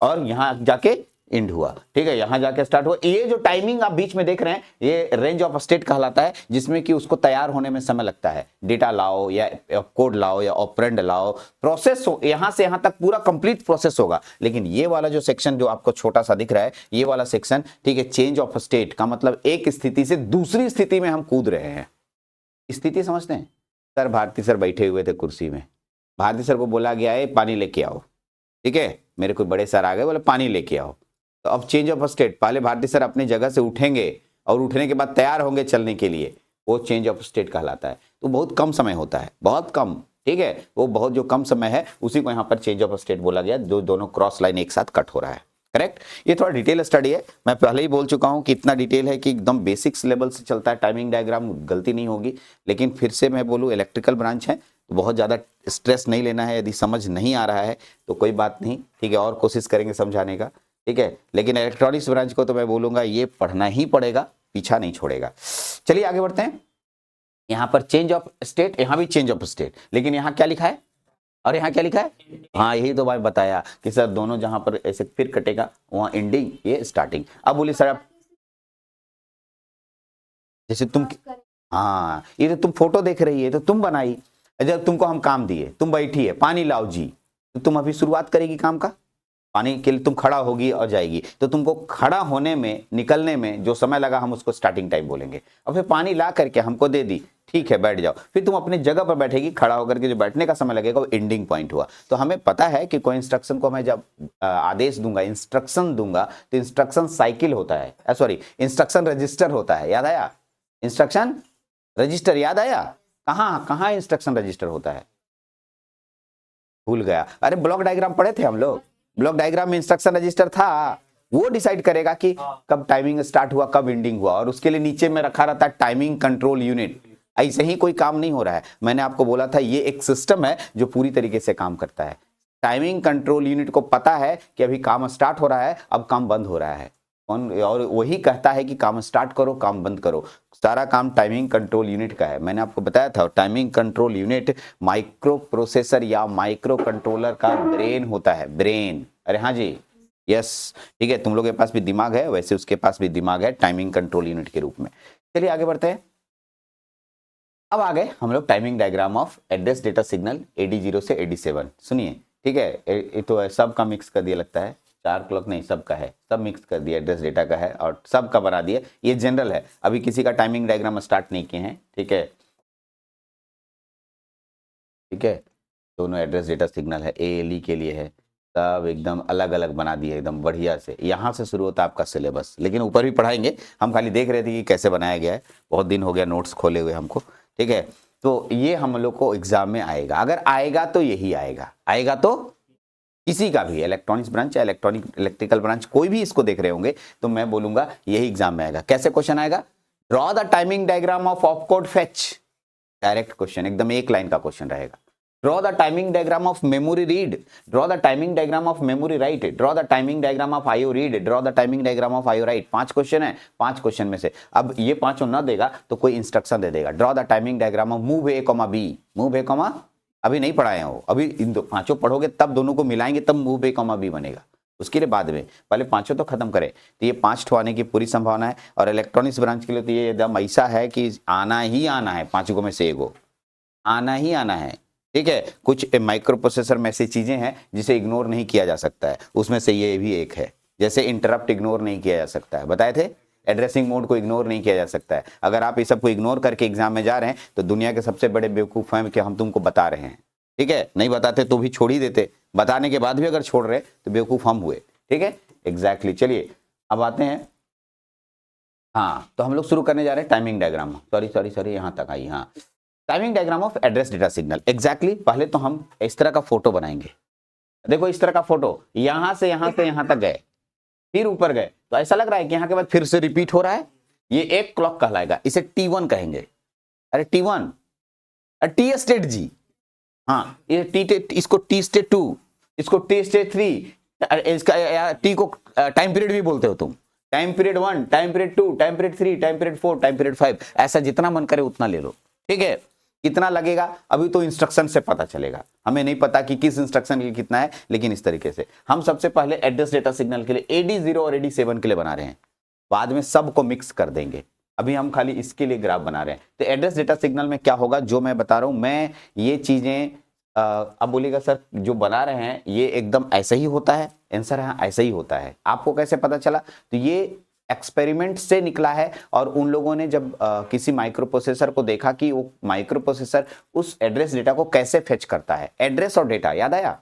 S1: और यहां जाके इंड हुआ। ठीक है, यहां जाके स्टार्ट हुआ। ये जो टाइमिंग आप बीच में देख रहे हैं ये रेंज ऑफ स्टेट कहलाता है, जिसमें कि उसको तैयार होने में समय लगता है। डेटा लाओ या कोड लाओ या ऑपरेंड लाओ, प्रोसेस हो, यहां से यहां तक पूरा कंप्लीट प्रोसेस होगा। लेकिन ये वाला जो सेक्शन जो आपको छोटा सा दिख रहा है, ये वाला सेक्शन, ठीक है, चेंज ऑफ स्टेट का मतलब एक स्थिति से दूसरी स्थिति में हम कूद रहे हैं। स्थिति समझते हैं सर? भारती सर बैठे हुए थे कुर्सी में, भारती सर को बोला गया है पानी लेके आओ। ठीक है, मेरे कोई बड़े सर आ गए, बोले पानी लेके आओ। तो अब चेंज ऑफ स्टेट, पहले भारती सर अपनी जगह से उठेंगे और उठने के बाद तैयार होंगे चलने के लिए, वो चेंज ऑफ स्टेट कहलाता है। तो बहुत कम समय होता है, बहुत कम। ठीक है, वो बहुत जो कम समय है उसी को यहाँ पर चेंज ऑफ स्टेट बोला गया, जो दोनों क्रॉस लाइन एक साथ कट हो रहा है। करेक्ट, ये थोड़ा डिटेल स्टडी है, मैं पहले ही बोल चुका हूँ कि इतना डिटेल है कि एकदम बेसिक्स लेवल से चलता है टाइमिंग डायग्राम, गलती नहीं होगी। लेकिन फिर से मैं बोलूँ इलेक्ट्रिकल ब्रांच है तो बहुत ज़्यादा स्ट्रेस नहीं लेना है। यदि समझ नहीं आ रहा है तो कोई बात नहीं, ठीक है, और कोशिश करेंगे समझाने का। ठीक है, लेकिन इलेक्ट्रॉनिक्स ब्रांच को तो मैं बोलूँगा ये पढ़ना ही पड़ेगा, पीछा नहीं छोड़ेगा। चलिए आगे बढ़ते हैं। यहाँ पर चेंज ऑफ स्टेट, यहाँ भी चेंज ऑफ स्टेट, लेकिन यहाँ क्या लिखा है और यहाँ क्या लिखा है? हाँ यही तो भाई बताया कि सर दोनों जहां पर ऐसे फिर कटेगा वहां एंडिंग, ये स्टार्टिंग। अब बोलिए सर आप, जैसे तुम, हाँ ये तो तुम फोटो देख रही है तो तुम बनाई, जब तुमको हम काम दिए, तुम बैठी है पानी लाओ जी, तो तुम अभी शुरुआत करेगी काम का, पानी के लिए तुम खड़ा होगी और जाएगी, तो तुमको खड़ा होने में, निकलने में जो समय लगा हम उसको स्टार्टिंग टाइम बोलेंगे। और फिर पानी ला करके हमको दे दी, ठीक है बैठ जाओ, फिर तुम अपनी जगह पर बैठेगी, खड़ा होकर के जो बैठने का समय लगेगा वो एंडिंग पॉइंट हुआ। तो हमें पता है कि कोई इंस्ट्रक्शन को मैं जब आदेश दूंगा, इंस्ट्रक्शन दूंगा, तो इंस्ट्रक्शन साइकिल होता है, सॉरी इंस्ट्रक्शन रजिस्टर होता है। याद आया? इंस्ट्रक्शन रजिस्टर याद आया? कहाँ कहाँ इंस्ट्रक्शन रजिस्टर होता है? भूल गया? अरे ब्लॉक डायग्राम पढ़े थे हम लोग, ब्लॉक डायग्राम में इंस्ट्रक्शन रजिस्टर था, वो डिसाइड करेगा कि कब टाइमिंग स्टार्ट हुआ, कब एंडिंग हुआ, और उसके लिए नीचे में रखा रहता है टाइमिंग कंट्रोल यूनिट। ऐसे ही कोई काम नहीं हो रहा है, मैंने आपको बोला था ये एक सिस्टम है जो पूरी तरीके से काम करता है। टाइमिंग कंट्रोल यूनिट को पता है कि अभी काम स्टार्ट हो रहा है, अब काम बंद हो रहा है, कौन, और वही कहता है कि काम स्टार्ट करो काम बंद करो। सारा काम टाइमिंग कंट्रोल यूनिट का है। मैंने आपको बताया था timing control unit micro processor या माइक्रो कंट्रोलर का ब्रेन होता है, ब्रेन। अरे हाँ जी, यस, ठीक है, तुम लोग के पास भी दिमाग है, वैसे उसके पास भी दिमाग है टाइमिंग कंट्रोल यूनिट के रूप में। चलिए आगे बढ़ते हैं। अब आ गए हम लोग timing diagram of address data signal AD0 से AD7। सुनिए, ठीक है, ये तो सब का मिक्स कर दिया लगता है, 4 क्लॉक नहीं, सब का है, सब मिक्स कर दिया, एड्रेस डेटा का है और सब का बना दिया। ये जनरल है, अभी किसी का टाइमिंग डायग्राम स्टार्ट नहीं किए हैं, ठीक है, ठीक है। दोनों एड्रेस डेटा सिग्नल है, ALE के लिए है, सब एकदम अलग अलग बना दिए एकदम बढ़िया से। यहाँ से शुरू होता है आपका सिलेबस, लेकिन ऊपर भी पढ़ाएंगे, हम खाली देख रहे थे कि कैसे बनाया गया है, बहुत दिन हो गया नोट्स खोले हुए हमको, ठीक है। तो ये हम लोग को एग्जाम में आएगा, अगर आएगा तो यही आएगा, आएगा तो किसी का भी इलेक्ट्रॉनिक्स ब्रांच या इलेक्ट्रिकल ब्रांच कोई भी इसको देख रहे होंगे तो मैं बोलूंगा यही एग्जाम में आएगा। कैसे क्वेश्चन आएगा? Draw the timing diagram of opcode fetch, direct question, एकदम एक लाइन का क्वेश्चन रहेगा। Draw the timing diagram of memory read, draw the timing diagram of memory write, draw the timing diagram of IO read, draw the timing diagram of IO right. 5 question है, 5 question में से अब ये पांचों ना देगा तो कोई इंस्ट्रक्शन दे देगा। Draw the timing diagram of move A, B, move A, अभी नहीं पढ़ाए हैं वो, अभी इन पांचों पढ़ोगे तब दोनों को मिलाएंगे तब मूव A, B बनेगा, उसके लिए बाद में, पहले पांचों तो खत्म करें। तो ये 5 ठो आने की पूरी संभावना है और इलेक्ट्रॉनिक्स ब्रांच के लिए तो ये एकदम ऐसा है कि आना ही आना है, 5 में से एगो आना ही आना है, ठीक है। कुछ माइक्रो प्रोसेसर में ऐसी चीजें हैं जिसे इग्नोर नहीं किया जा सकता है, उसमें से ये भी एक है। जैसे इंटरप्ट इग्नोर नहीं किया जा सकता है, बताए थे, एड्रेसिंग मोड को इग्नोर नहीं किया जा सकता है। अगर आप इस सबको इग्नोर करके एग्जाम में जा रहे हैं तो दुनिया के सबसे बड़े बेवकूफ हैं कि हम तुमको बता रहे हैं, ठीक है, नहीं बताते तो भी छोड़ ही देते, बताने के बाद भी अगर छोड़ रहे तो बेवकूफ हम हुए, ठीक है, एग्जैक्टली। चलिए अब आते हैं, हाँ, तो हम लोग शुरू करने जा रहे हैं टाइमिंग डायग्राम, सॉरी यहाँ तक आई, हाँ, timing diagram of address data signal. Exactly पहले तो हम इस तरह का फोटो बनाएंगे, देखो इस तरह का फोटो, यहां से यहां तक गए, फिर ऊपर गए, तो ऐसा लग रहा है कि यहाँ के बाद फिर से रिपीट हो रहा है, ये एक क्लॉक कहलाएगा, इसे T1 कहेंगे। अरे T1, टी स्टेट जी, हाँ, ये इसको T स्टेट 2, इसको T स्टेट 3, इसका T को टाइम पीरियड भी बोलते हो तुम, time period 1, time period 2, time period 3, time period 4, time period 5, ऐसा जितना मन करे उतना ले लो, ठीक है। कितना लगेगा अभी तो इंस्ट्रक्शन से पता चलेगा, हमें नहीं पता कि किस इंस्ट्रक्शन के लिए कितना है, लेकिन इस तरीके से हम सबसे पहले एड्रेस डेटा सिग्नल के लिए AD0 और AD7 के लिए बना रहे हैं, बाद में सबको मिक्स कर देंगे, अभी हम खाली इसके लिए ग्राफ बना रहे हैं। तो एड्रेस डेटा सिग्नल में क्या होगा जो मैं बता रहा हूं, मैं ये चीजें अब बोलिएगा सर जो बना रहे हैं ये एकदम ऐसे ही होता है, आंसर है ऐसे ही होता है, आपको कैसे पता चला? तो ये एक्सपेरिमेंट से निकला है और उन लोगों ने जब किसी माइक्रो प्रोसेसर को देखा कि वो माइक्रो प्रोसेसर उस एड्रेस डेटा को कैसे फेच करता है। एड्रेस और डेटा याद आया?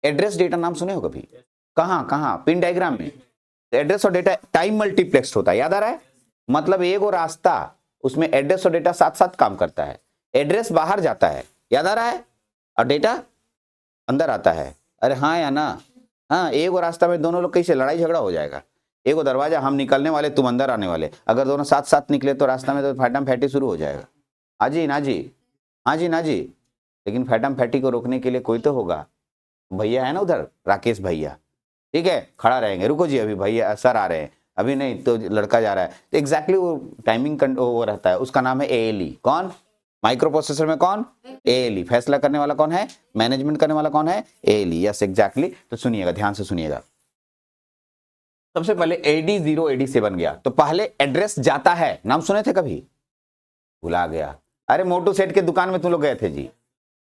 S1: एड्रेस डेटा नाम सुने हो कभी? कहां पिन डायग्राम में एड्रेस और डेटा टाइम मल्टीप्लेक्स होता है, याद आ रहा है? मतलब एक और रास्ता, उसमें एड्रेस और डेटा साथ साथ काम करता है। एड्रेस बाहर जाता है, याद आ रहा है, और डेटा अंदर आता है। अरे हाँ या ना? हाँ, एक और रास्ता में दोनों लोग कैसे लड़ाई झगड़ा हो जाएगा, एक दरवाजा, हम निकलने वाले तुम अंदर आने वाले, अगर दोनों साथ साथ निकले तो रास्ता में तो फैटम फैटी शुरू हो जाएगा। हाँ जी ना जी, हाँ जी ना जी, लेकिन फैटम फैटी को रोकने के लिए कोई तो होगा, भैया है ना उधर, राकेश भैया, ठीक है, खड़ा रहेंगे, रुको जी अभी भैया सर आ रहे हैं, अभी नहीं तो लड़का जा रहा है। तो एग्जैक्टली वो टाइमिंग वो रहता है, उसका नाम है ALE। कौन? माइक्रो प्रोसेसर में कौन? ALE। फैसला करने वाला कौन है? मैनेजमेंट करने वाला कौन है? ALE। Yes exactly. तो सुनिएगा, ध्यान से सुनिएगा, सबसे पहले AD0 AD7 गया तो पहले एड्रेस जाता है, नाम सुने थे कभी? भुला गया? अरे मोटू सेठ के दुकान में तुम लोग गए थे जी,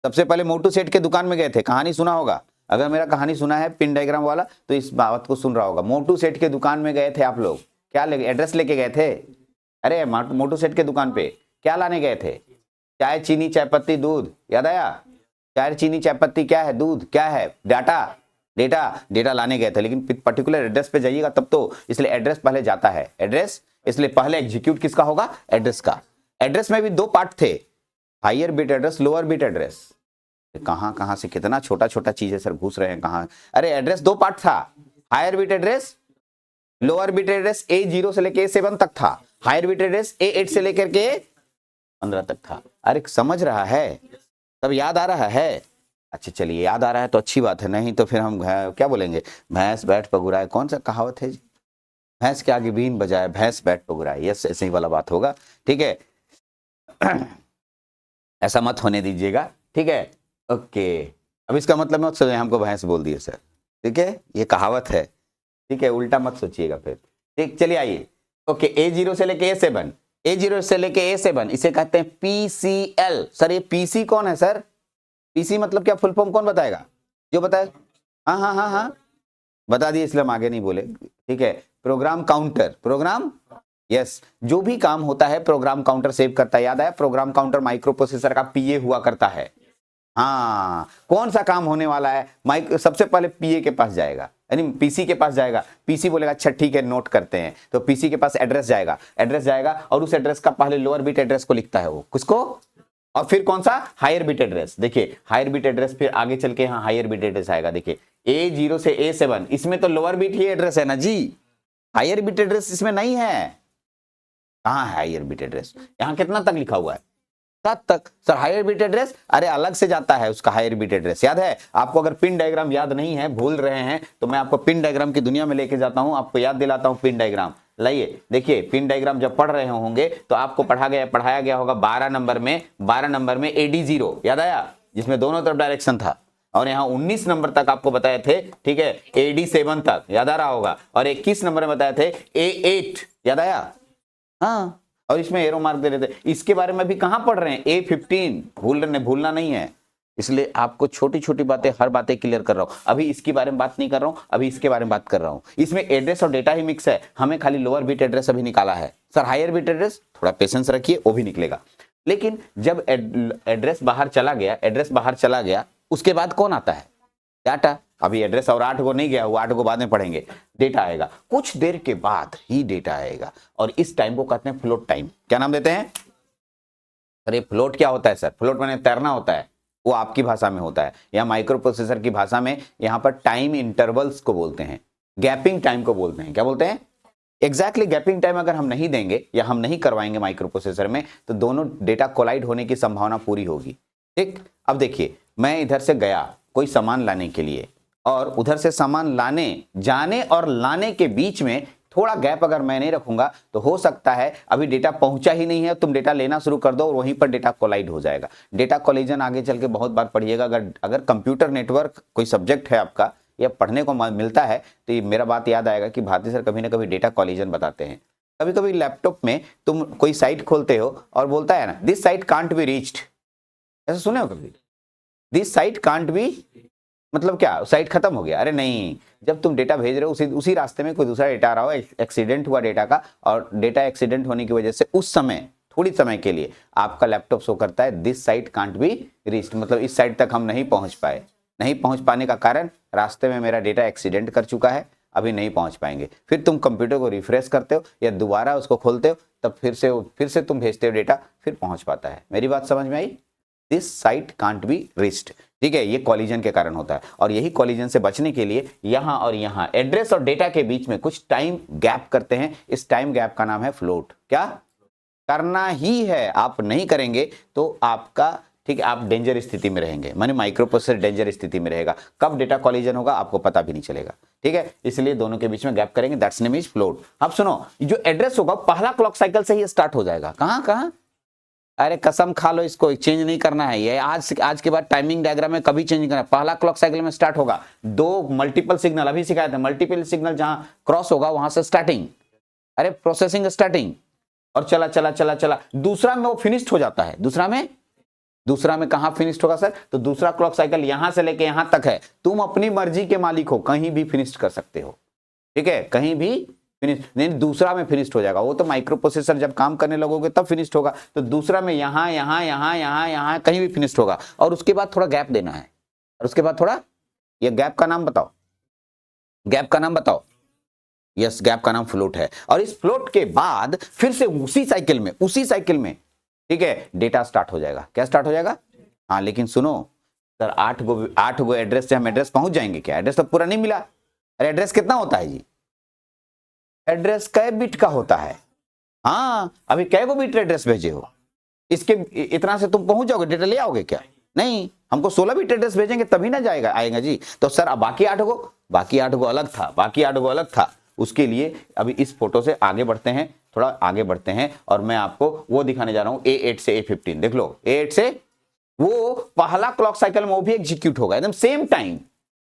S1: सबसे पहले मोटू सेठ के दुकान में गए थे, कहानी सुना होगा, अगर मेरा कहानी सुना है पिन डायग्राम वाला तो इस बात को सुन रहा होगा। मोटू सेठ के दुकान में गए थे आप लोग, क्या एड्रेस लेके गए थे? अरे मोटू सेठ के दुकान पे क्या लाने गए थे? चाय चीनी चाय पत्ती दूध, याद आया? चाय चीनी चाय पत्ती क्या है? दूध क्या है? डाटा, डेटा लाने गए थे, लेकिन पर्टिकुलर एड्रेस पे जाइएगा तब तो, इसलिए एड्रेस पहले जाता है, एड्रेस, इसलिए पहले एग्जीक्यूट किसका होगा? एड्रेस का। एड्रेस में भी 2 पार्ट थे, higher bit address, lower bit address. कहां से कितना छोटा छोटा चीजें सर घुस रहे हैं कहां। अरे एड्रेस 2 पार्ट था, higher bit address, lower bit address A0 से लेके A7 तक था, हायर बिट एड्रेस A8 से लेकर के 15 तक था। अरे समझ रहा है, सब याद आ रहा है? अच्छा चलिए, याद आ रहा है तो अच्छी बात है, नहीं तो फिर हम क्या बोलेंगे, भैंस बैठ पगुराए, कौन सा कहावत है जी? भैंस के आगे बीन बजाए भैंस बैठ टोगराए, यस ऐसे ही वाला बात होगा, ठीक है। ऐसा मत होने दीजिएगा, ठीक है। ओके, अब इसका मतलब मत सोचिए हमको भैंस बोल दिए सर, ठीक है, ये कहावत है, ठीक है, उल्टा मत सोचिएगा फिर, ठीक। चलिए आइए, ओके, A0 से लेके A7, A0 से लेके A7 इसे कहते हैं PCL। सर ये PC कौन है सर? PC मतलब क्या, फुल फॉर्म कौन बताएगा, जो बताए? हाँ हाँ हाँ हाँ, बता दिए इसलिए हम आगे नहीं बोले, ठीक है। प्रोग्राम काउंटर, प्रोग्राम, यस, जो भी काम होता है प्रोग्राम काउंटर सेव करता है। याद आया, प्रोग्राम काउंटर माइक्रो प्रोसेसर का PA हुआ करता है। हाँ, कौन सा काम होने वाला है, सबसे पहले PA के पास जाएगा, यानी PC के पास जाएगा। PC बोलेगा अच्छा ठीक है नोट करते हैं, तो PC के पास एड्रेस जाएगा और उस एड्रेस का पहले लोअर बिट एड्रेस को लिखता है वो, किसको, और फिर कौन सा, हायर बिट एड्रेस। देखिए हायर बिट एड्रेस, फिर आगे चल के यहाँ हायर बिट एड्रेस आएगा। देखिए A0 से A7 इसमें तो लोअर बिट ही एड्रेस है ना जी, हायर बिट एड्रेस इसमें नहीं है। कहाँ है हायर बिट एड्रेस, यहाँ कितना तक लिखा हुआ है, 7 तक। सर हायर बिट एड्रेस, अरे अलग से जाता है उसका हायर बिट एड्रेस, याद है आपको? अगर पिन डायग्राम याद नहीं है, भूल रहे हैं, तो मैं आपको पिन डायग्राम की दुनिया में लेके जाता हूं, आपको याद दिलाता हूं पिन डायग्राम। लाइए देखिए, पिन डायग्राम जब पढ़ रहे होंगे तो आपको पढ़ाया गया होगा 12 नंबर में AD0, याद आया, जिसमें दोनों तरफ डायरेक्शन था। और यहाँ 19 नंबर तक आपको बताए थे, ठीक है, AD7 तक, याद आ रहा होगा। और 21 नंबर में बताए थे A8, याद आया, हाँ। और इसमें एरो मार्क दे रहे थे, इसके बारे में भी कहां पढ़ रहे हैं, A15, भूलना नहीं है। इसलिए आपको छोटी छोटी बातें, हर बातें क्लियर कर रहा हूं। अभी इसके बारे में बात नहीं कर रहा हूं, अभी इसके बारे में बात कर रहा हूं। इसमें एड्रेस और डेटा ही मिक्स है, हमें खाली लोअर बिट एड्रेस अभी निकाला है। सर हायर बिट एड्रेस, थोड़ा पेशेंस रखिए, वो भी निकलेगा। लेकिन जब एड्रेस बाहर चला गया, उसके बाद कौन आता है, डाटा। अभी एड्रेस और 8 को नहीं गया, वो 8 को बाद में पढ़ेंगे। डेटा आएगा, कुछ देर के बाद ही डेटा आएगा, और इस टाइम को कहते हैं फ्लोट टाइम। क्या नाम देते हैं सर? ये फ्लोट क्या होता है सर? फ्लोट माने तैरना होता है, वो आपकी भाषा में होता है, या माइक्रो प्रोसेसर की भाषा में यहाँ पर टाइम इंटरवल्स को बोलते हैं, गैपिंग टाइम को बोलते हैं। क्या बोलते हैं? एग्जैक्टली गैपिंग टाइम अगर हम नहीं देंगे या हम नहीं करवाएंगे माइक्रो प्रोसेसर में, तो दोनों डेटा कोलाइड होने की संभावना पूरी होगी, ठीक। अब देखिए, मैं इधर से गया कोई सामान लाने के लिए, और उधर से सामान जाने और लाने के बीच में थोड़ा गैप अगर मैं नहीं रखूंगा, तो हो सकता है अभी डेटा पहुंचा ही नहीं है, तुम डेटा लेना शुरू कर दो और वहीं पर डेटा कोलाइड हो जाएगा। डेटा कोलिजन आगे चल के बहुत बार पढ़िएगा, अगर कंप्यूटर नेटवर्क कोई सब्जेक्ट है आपका या पढ़ने को मिलता है, तो ये मेरा बात याद आएगा कि भारती सर कभी ना कभी डेटा कोलिजन बताते हैं। कभी कभी लैपटॉप में तुम कोई साइट खोलते हो और बोलता है ना, this site can't be reached, ऐसा सुने हो कभी? दिस साइट कांट बी, मतलब क्या, साइट खत्म हो गया? अरे नहीं, जब तुम डेटा भेज रहे हो उसी रास्ते में कोई दूसरा डेटा आ रहा हो, एक्सीडेंट हुआ डेटा का, और डेटा एक्सीडेंट होने की वजह से उस समय थोड़ी समय के लिए आपका लैपटॉप शो करता है this site can't be reached, मतलब इस साइट तक हम नहीं पहुंच पाए। नहीं पहुंच पाने का कारण, रास्ते में मेरा डेटा एक्सीडेंट कर चुका है, अभी नहीं पहुंच पाएंगे। फिर तुम कंप्यूटर को रिफ्रेश करते हो या दोबारा उसको खोलते हो, तब फिर से तुम भेजते हो डेटा, फिर पहुंच पाता है। मेरी बात समझ में आई? This site can't be reached, ठीक है, ये कॉलिजन के कारण होता है। और यही कॉलिजन से बचने के लिए यहां और यहां एड्रेस और डेटा के बीच में कुछ टाइम गैप करते हैं। इस टाइम गैप का नाम है फ्लोट। क्या करना ही है, आप नहीं करेंगे तो आपका, ठीक है, आप डेंजर स्थिति में रहेंगे, माने माइक्रो प्रोसेसर डेंजर स्थिति में रहेगा। कब डेटा कॉलिजन होगा आपको पता भी नहीं चलेगा, ठीक है। इसलिए दोनों के बीच में गैप करेंगे, दैट्स नेम इज फ्लोट। अब सुनो, जो एड्रेस होगा पहला क्लॉक साइकिल से ही स्टार्ट हो जाएगा। कहां? अरे कसम खा लो, इसको चेंज नहीं करना है, ये आज के बाद टाइमिंग डायग्राम में कभी चेंज नहीं करना। पहला क्लॉक साइकिल में स्टार्ट होगा, 2 मल्टीपल सिग्नल, अभी सिखाए थे, मल्टीपल सिग्नल जहां क्रॉस होगा वहां से स्टार्टिंग, अरे प्रोसेसिंग स्टार्टिंग, और चला दूसरा में वो फिनिश्ड हो जाता है। दूसरा में कहां फिनिश्ड होगा सर? तो दूसरा क्लॉक साइकिल यहां से लेके यहां तक है। तुम अपनी मर्जी के मालिक हो, कहीं भी फिनिश्ड कर सकते हो, ठीक है, कहीं भी फिनिश नहीं, दूसरा में फिनिश्ड हो जाएगा। वो तो माइक्रो प्रोसेसर जब काम करने लगोगे तब फिनिश्ड होगा, तो दूसरा में यहां कहीं भी फिनिश्ड होगा। और उसके बाद थोड़ा गैप देना है, और उसके बाद थोड़ा, ये गैप का नाम बताओ, यस, गैप का नाम फ्लोट है। और इस फ्लोट के बाद फिर से उसी साइकिल में ठीक है, डेटा स्टार्ट हो जाएगा। क्या स्टार्ट हो जाएगा? हाँ, लेकिन सुनो सर, 8 गो एड्रेस से हम एड्रेस पहुंच जाएंगे क्या? एड्रेस तो पूरा नहीं मिला। अरे एड्रेस कितना होता है जी? एड्रेस कै बिट का होता है? हाँ, अभी कै गो बिट एड्रेस भेजे हो, इसके इतना से तुम पहुंच जाओगे, डेटा ले आओगे क्या? नहीं, हमको 16 बिट एड्रेस भेजेंगे तभी ना आएगा जी। तो सर अब बाकी 8 गो अलग था, उसके लिए अभी इस फोटो से आगे बढ़ते हैं, थोड़ा आगे बढ़ते हैं और मैं आपको वो दिखाने जा रहा हूं A8 से A15। देख लो A8 से वो पहला क्लॉक साइकिल में वो भी एग्जीक्यूट होगा एकदम सेम टाइम।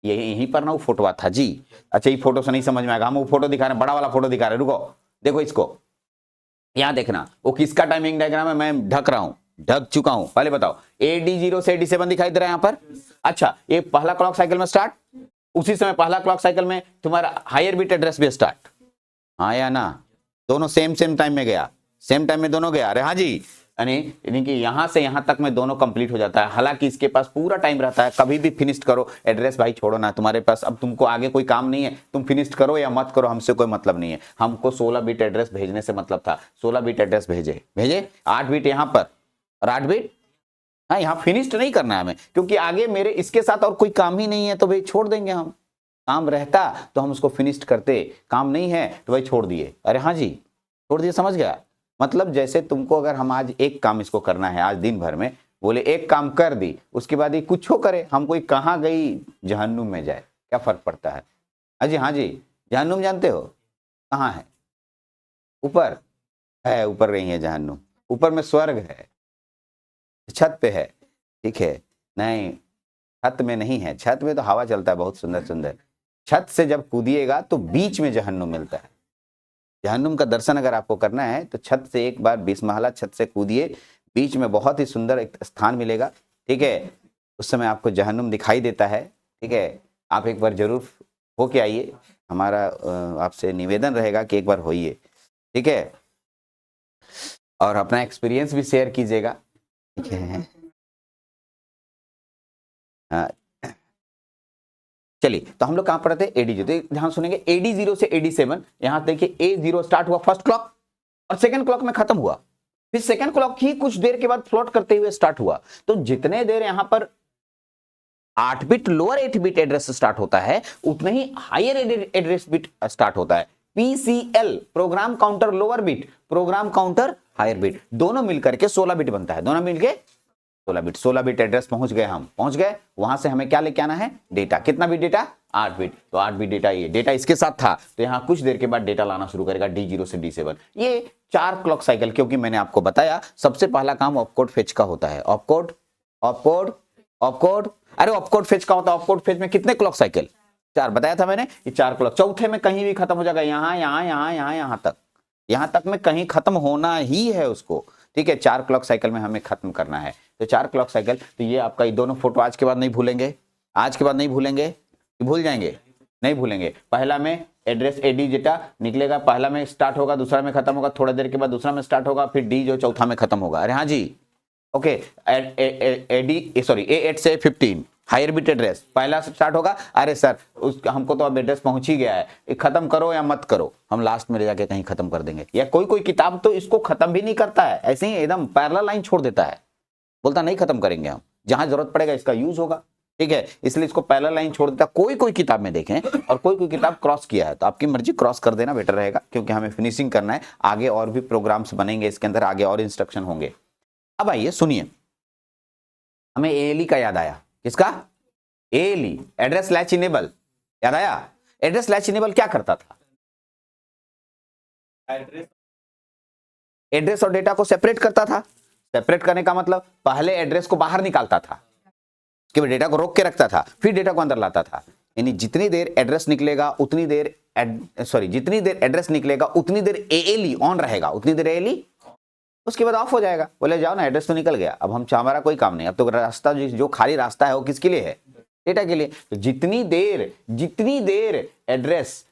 S1: यहीं पर ना वो फोटो था जी। अच्छा, ये फोटो से नहीं समझ में आएगा, हम वो फोटो दिखा रहे हैं, बड़ा वाला फोटो दिखा रहे हैं, रुको देखो इसको, यहां देखना वो किसका टाइमिंग डायग्राम है, मैं ढक रहा हूं, ढक चुका हूं। पहले बताओ AD0 से AD7 दिखाई दे रहा है यहां पर। अच्छा, ये पहला क्लॉक साइकिल में स्टार्ट, उसी समय पहला क्लॉक साइकिल में तुम्हारा हायर बिट एड्रेस भी स्टार्ट, हाँ या ना, दोनों सेम टाइम में गया, सेम टाइम में दोनों गया। अरे हाँ जी, यानी कि यहां से यहां तक में दोनों कंप्लीट हो जाता है। हालांकि इसके पास पूरा टाइम रहता है, कभी भी फिनिश करो। एड्रेस भाई छोड़ो ना, तुम्हारे पास अब तुमको आगे कोई काम नहीं है, तुम फिनिश करो या मत करो, हमसे कोई मतलब नहीं है। हमको 16 बिट एड्रेस भेजने से मतलब था, 16 बिट एड्रेस भेजे 8 बिट यहां पर और 8 बिट, हाँ यहाँ फिनिश्ड नहीं करना है हमें, क्योंकि आगे मेरे इसके साथ और कोई काम ही नहीं है, तो भाई छोड़ देंगे हम। काम रहता तो हम उसको फिनिश्ड करते, काम नहीं है तो भाई छोड़ दिए। अरे हाँ जी, छोड़ दिए, समझ गया। मतलब जैसे तुमको अगर हम आज एक काम इसको करना है, आज दिन भर में बोले एक काम कर दी, उसके बाद ये कुछ हो करे, हम कोई कहाँ गई जहन्नुम में जाए, क्या फर्क पड़ता है। अजी हाँ जी, जहन्नुम जानते हो कहाँ है? ऊपर है, ऊपर नहीं है जहन्नुम, ऊपर में स्वर्ग है, छत पे है, ठीक है। नहीं, छत में नहीं है, छत में तो हवा चलता है बहुत सुंदर सुंदर। छत से जब कूदिएगा तो बीच में जहन्नुम मिलता है। जहन्नुम का दर्शन अगर आपको करना है तो छत से एक बार 20 महला छत से कूदिए, बीच में बहुत ही सुंदर एक स्थान मिलेगा, ठीक है। उस समय आपको जहन्नुम दिखाई देता है, ठीक है। आप एक बार जरूर होके आइए, हमारा आपसे निवेदन रहेगा कि एक बार होइए, ठीक है, और अपना एक्सपीरियंस भी शेयर कीजिएगा, ठीक है। हाँ, चलिए, तो हम लोग कहां पर थे? AD0। तो ध्यान सुनेंगे, AD0 से AD7, यहां देखिए A0 स्टार्ट हुआ फर्स्ट क्लॉक और सेकंड क्लॉक में खत्म हुआ, फिर सेकंड क्लॉक ही कुछ देर के बाद फ्लोट करते हुए स्टार्ट हुआ। तो जितने देर यहां पर 8 bit lower 8 bit address start होता है, उतने ही हायर एड्रेस बिट स्टार्ट होता है। PCL program counter lower bit, program counter higher bit, दोनों मिलकर के 16 बिट बनता है, दोनों मिलके 16 बिट एड्रेस पहुंच गए, हम पहुंच गए। वहां से हमें क्या लेके आना है? डेटा। कितना बिट डेटा? 8 बिट। तो 8 बिट डेटा, ये डेटा इसके साथ था, तो यहां कुछ देर के बाद डेटा लाना शुरू करेगा D0 से D7। ये 4 क्लॉक साइकिल, क्योंकि मैंने आपको बताया सबसे पहला काम ऑपकोड फेच का होता है। ऑपकोड ऑपकोड ऑपकोड, अरे ऑपकोड फेच का होता है। ऑपकोड फेच में कितने क्लॉक साइकिल? 4 बताया था मैंने, ये 4 क्लॉक। चौथे में कहीं भी खत्म हो जाएगा, यहां तक में कहीं खत्म होना ही है उसको, ठीक है। 4 क्लॉक साइकिल में हमें खत्म करना है, तो 4 क्लॉक साइकिल। तो ये आपका ये दोनों फोटो आज के बाद नहीं भूलेंगे, आज के बाद नहीं भूलेंगे, भूल जाएंगे, नहीं भूलेंगे। पहला में एड्रेस AD डेटा निकलेगा, पहला में स्टार्ट होगा, दूसरा में खत्म होगा, थोड़ा देर के बाद दूसरा में स्टार्ट होगा, फिर D जो चौथा में खत्म होगा। अरे हाँ जी, ओके। A8 से A15 हायर बिट एड्रेस, पहला स्टार्ट होगा, अरे सर हमको तो अब एड्रेस पहुंच ही गया है, खत्म करो या मत करो, हम लास्ट में ले जाके कहीं खत्म कर देंगे। या कोई किताब तो इसको खत्म भी नहीं करता है, ऐसे ही एकदम पैरेलल लाइन छोड़ देता है, बोलता नहीं खत्म करेंगे हम, जहां जरूरत पड़ेगा इसका यूज होगा, ठीक है। इसलिए इसको पैरेलल लाइन छोड़ देता। कोई किताब में देखें और कोई किताब क्रॉस किया है तो आपकी मर्जी, क्रॉस कर देना बेटर रहेगा, क्योंकि हमें फिनिशिंग करना है, आगे और भी प्रोग्राम्स बनेंगे इसके अंदर, आगे और इंस्ट्रक्शन होंगे। अब आइए सुनिए, हमें ALE का याद आया। किसका? ALE, एड्रेस लैच इनेबल, याद आया? एड्रेस लैच इनेबल क्या करता था? एड्रेस और डेटा को सेपरेट करता था। सेपरेट करने का मतलब पहले एड्रेस को बाहर निकालता था, उसके बाद डेटा को रोक के रखता था, फिर डेटा को अंदर लाता था। यानी जितनी देर एड्रेस निकलेगा उतनी देर जितनी देर एड्रेस निकलेगा उतनी देर ALE ऑन रहेगा, उतनी देर ALE, उसके बाद ऑफ हो जाएगा। बोले जाओ ना, एड्रेस तो निकल गया, अब हम हमारा कोई काम नहीं, अब तो रास्ता जो खाली रास्ता है वो किसके लिए है? डेटा के लिए। तो जितनी देर एड्रेस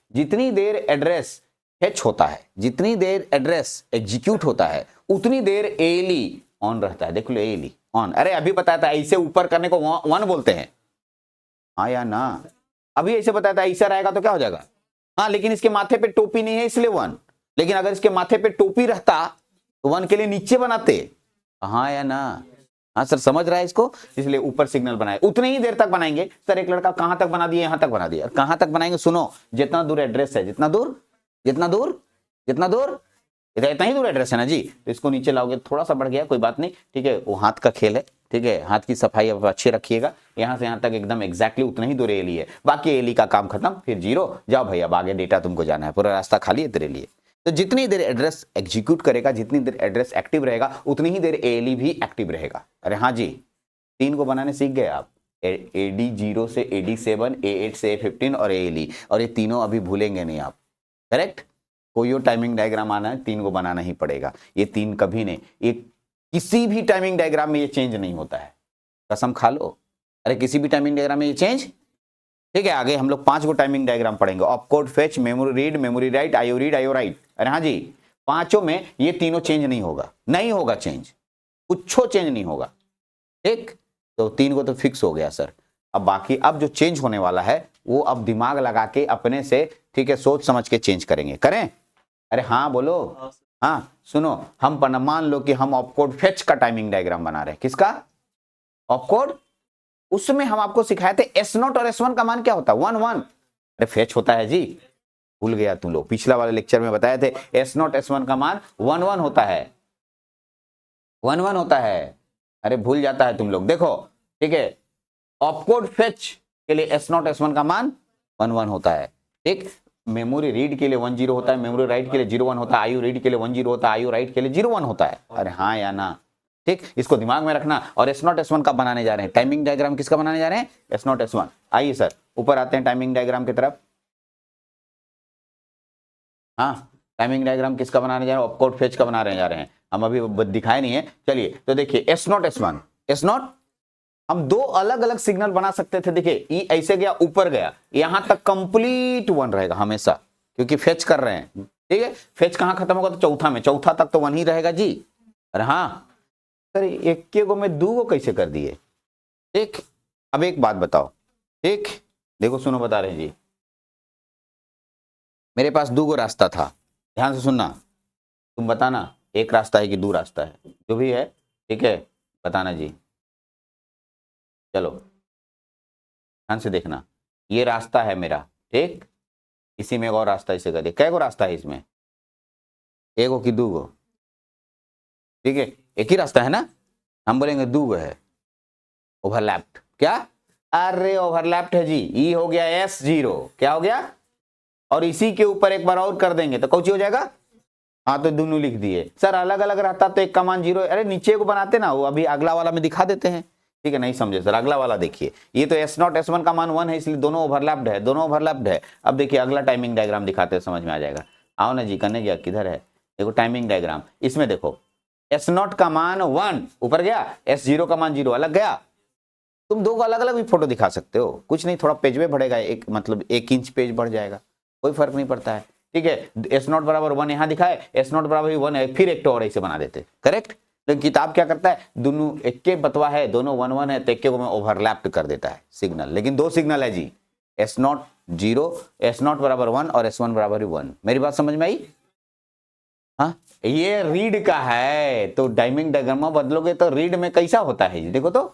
S1: फेच होता है, जितनी देर एड्रेस एग्जीक्यूट होता है, उतनी देर ALE ऑन रहता है। देख लो ALE ऑन। अरे अभी बताया था ऐसे ऊपर करने को 1 बोलते हैं, हाँ या ना? अभी ऐसे बताया था, ऐसा रहेगा तो क्या हो जाएगा? हाँ, लेकिन इसके माथे पे टोपी नहीं है इसलिए 1, लेकिन अगर इसके माथे पे टोपी रहता तो 1 के लिए नीचे बनाते, हाँ या ना? हाँ सर, समझ रहा है इसको, इसलिए ऊपर सिग्नल बनाए। उतने ही देर तक बनाएंगे। सर एक लड़का कहां तक बना दिया? यहां तक बना दिया। कहां तक बनाएंगे? सुनो, जितना दूर एड्रेस है, जितना दूर इतना ही दूर एड्रेस है ना जी, तो इसको नीचे लाओगे, थोड़ा सा बढ़ गया, कोई बात नहीं, ठीक है, वो हाथ का खेल है, ठीक है, हाथ की सफाई आप अच्छे रखिएगा, यहाँ से यहाँ तक एकदम एग्जैक्टली उतना ही दूर एली है, बाकी एली का काम खत्म, फिर 0, जाओ भाई अब आगे डेटा तुमको जाना है, पूरा रास्ता खाली है तेरे लिए। तो जितनी देर एड्रेस एग्जीक्यूट करेगा, जितनी देर एड्रेस एक्टिव रहेगा, उतनी ही देर एली भी एक्टिव रहेगा। अरे हाँ जी, 3 को बनाने सीख गए आप, AD0 से AD7, A8 से A15 और ALE, और ये तीनों अभी भूलेंगे नहीं आप, करेक्ट। कोई और टाइमिंग डायग्राम आना है 3 को बनाना ही पड़ेगा, ये 3 कभी नहीं, ये किसी भी टाइमिंग डायग्राम में ये चेंज नहीं होता है, कसम खा लो। अरे किसी भी टाइमिंग डायग्राम में ये चेंज, ठीक है। आगे हम लोग 5 को टाइमिंग डायग्राम पढ़ेंगे, opcode fetch, memory read, memory write, IO read, IO right. अरे हाँ जी, 5 में ये तीनों चेंज नहीं होगा, नहीं होगा चेंज, कुछ चेंज नहीं होगा, ठीक। तो 3 को तो फिक्स हो गया सर। अब बाकी अब जो चेंज होने वाला है वो अब दिमाग लगा के अपने से, ठीक है, सोच समझ के चेंज करेंगे, करें। अरे हाँ बोलो, हाँ सुनो, हम मान लो कि हम ऑपकोड फेच का टाइमिंग डायग्राम बना रहे हैं, किसका, ऑपकोड। उसमें हम आपको सिखाए थे S0 और S1 का मान क्या होता है, 1 1। अरे फेच होता है जी, भूल गया तुम लोग, पिछला वाले लेक्चर में बताए थे S0 S1 का मान 1 1 होता है, 1 1 होता है। अरे भूल जाता है तुम लोग, देखो ठीक है, ऑपकोड फेच के लिए S0 S1 का मान 1 1 होता है, ठीक। मेमोरी रीड के लिए 1 0 होता है, मेमोरी राइट के लिए 0 1 होता है, आईओ रीड के लिए 1 0 होता है, आईओ राइट के लिए 0 1 होता है। अरे हाँ या ना, ठीक, इसको दिमाग में रखना। और S0 S1 का बनाने जा रहे हैं, टाइमिंग डायग्राम किसका बनाने जा रहे हैं, S0 S1। आइए सर ऊपर आते हैं टाइमिंग डायग्राम की तरफ। हाँ, टाइमिंग डायग्राम किसका बनाने जा रहे हैं, ऑपकोड फेच का बनाने जा रहे हैं, हम अभी दिखाए नहीं है। चलिए तो देखिए S0 S1, S0 हम 2 अलग अलग सिग्नल बना सकते थे। देखिए ई ऐसे गया, ऊपर गया, यहां तक कंप्लीट 1 रहेगा हमेशा, क्योंकि फेच कर रहे हैं, ठीक है। फेच कहां खत्म होगा, तो चौथा में, चौथा तक तो 1 ही रहेगा जी। अरे हाँ सर, 1 को मैं 2 को कैसे कर दिए, ठीक। अब एक बात बताओ, ठीक, देखो सुनो, बता रहे हैं जी, मेरे पास 2 रास्ता था, ध्यान से सुनना, तुम बताना एक रास्ता है कि 2 रास्ता है, जो भी है, ठीक है, बताना जी। चलो ध्यान से देखना, ये रास्ता है मेरा, ठीक, इसी में एक और रास्ता, इसे कर दिया, कै गो रास्ता है इसमें, 1 गो कि 2 गो, ठीक है, एक ही रास्ता है ना, हम बोलेंगे 2 गो है, ओवरलैप्ड, क्या, अरे ओवरलैप्ड है जी, ई हो गया S0, क्या हो गया, और इसी के ऊपर एक बार और कर देंगे तो कौची हो जाएगा, हाँ तो दोनों लिख दिए। सर अलग अलग रहता तो एक का मान 0, अरे नीचे को बनाते ना, वो अभी अगला वाला में दिखा देते हैं, ठीक है, नहीं समझे सर, अगला वाला देखिए, ये तो S0 S1 का मान 1 है, इसलिए दोनों ओवरलैप्ड है, दोनों ओवरलैप्ड है। अब देखिए अगला टाइमिंग डायग्राम दिखाते हैं, समझ में आ जाएगा। आओ ना जी, करने गया किधर है, देखो टाइमिंग डायग्राम, इसमें देखो S0 का मान 1 ऊपर गया, S0 का मान 0 अलग गया। तुम 2 को अलग अलग भी फोटो दिखा सकते हो, कुछ नहीं, थोड़ा पेज में बढ़ेगा, एक मतलब 1 इंच पेज बढ़ जाएगा, कोई फर्क नहीं पड़ता है, ठीक है। S0 बराबर 1 यहाँ दिखाए, S0 बराबर 1 है, फिर एक तो और ऐसे बना देते, करेक्ट। लेकिन किताब क्या करता है, दोनों एक के बतवा है, दोनों 1 1 है, तो एक को में ओवरलैप्ड कर देता है सिग्नल, लेकिन 2 सिग्नल है जी, S0 0, S0 बराबर 1 और S1 बराबर 1। मेरी बात समझ में आई, हाँ, ये रीड का है, तो टाइमिंग डायग्राम बदलोगे तो रीड में कैसा होता है, देखो तो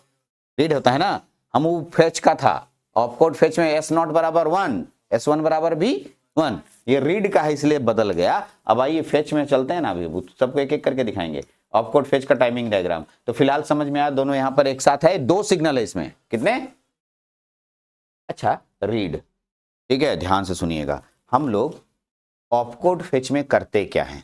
S1: रीड होता है ना, हम वो फेच का था, ऑपकोड फेच में S0 बराबर 1, S1 बराबर भी 1, ये रीड का है इसलिए बदल गया। अब आइए फेच में चलते हैं ना, अभी सबको एक एक करके दिखाएंगे, ऑपकोड फेच का टाइमिंग डायग्राम। तो फिलहाल समझ में आया, दोनों यहां पर एक साथ है, 2 सिग्नल है इसमें, कितने, अच्छा रीड, ठीक है, ध्यान से सुनिएगा, हम लोग ऑपकोड फेच में करते क्या है,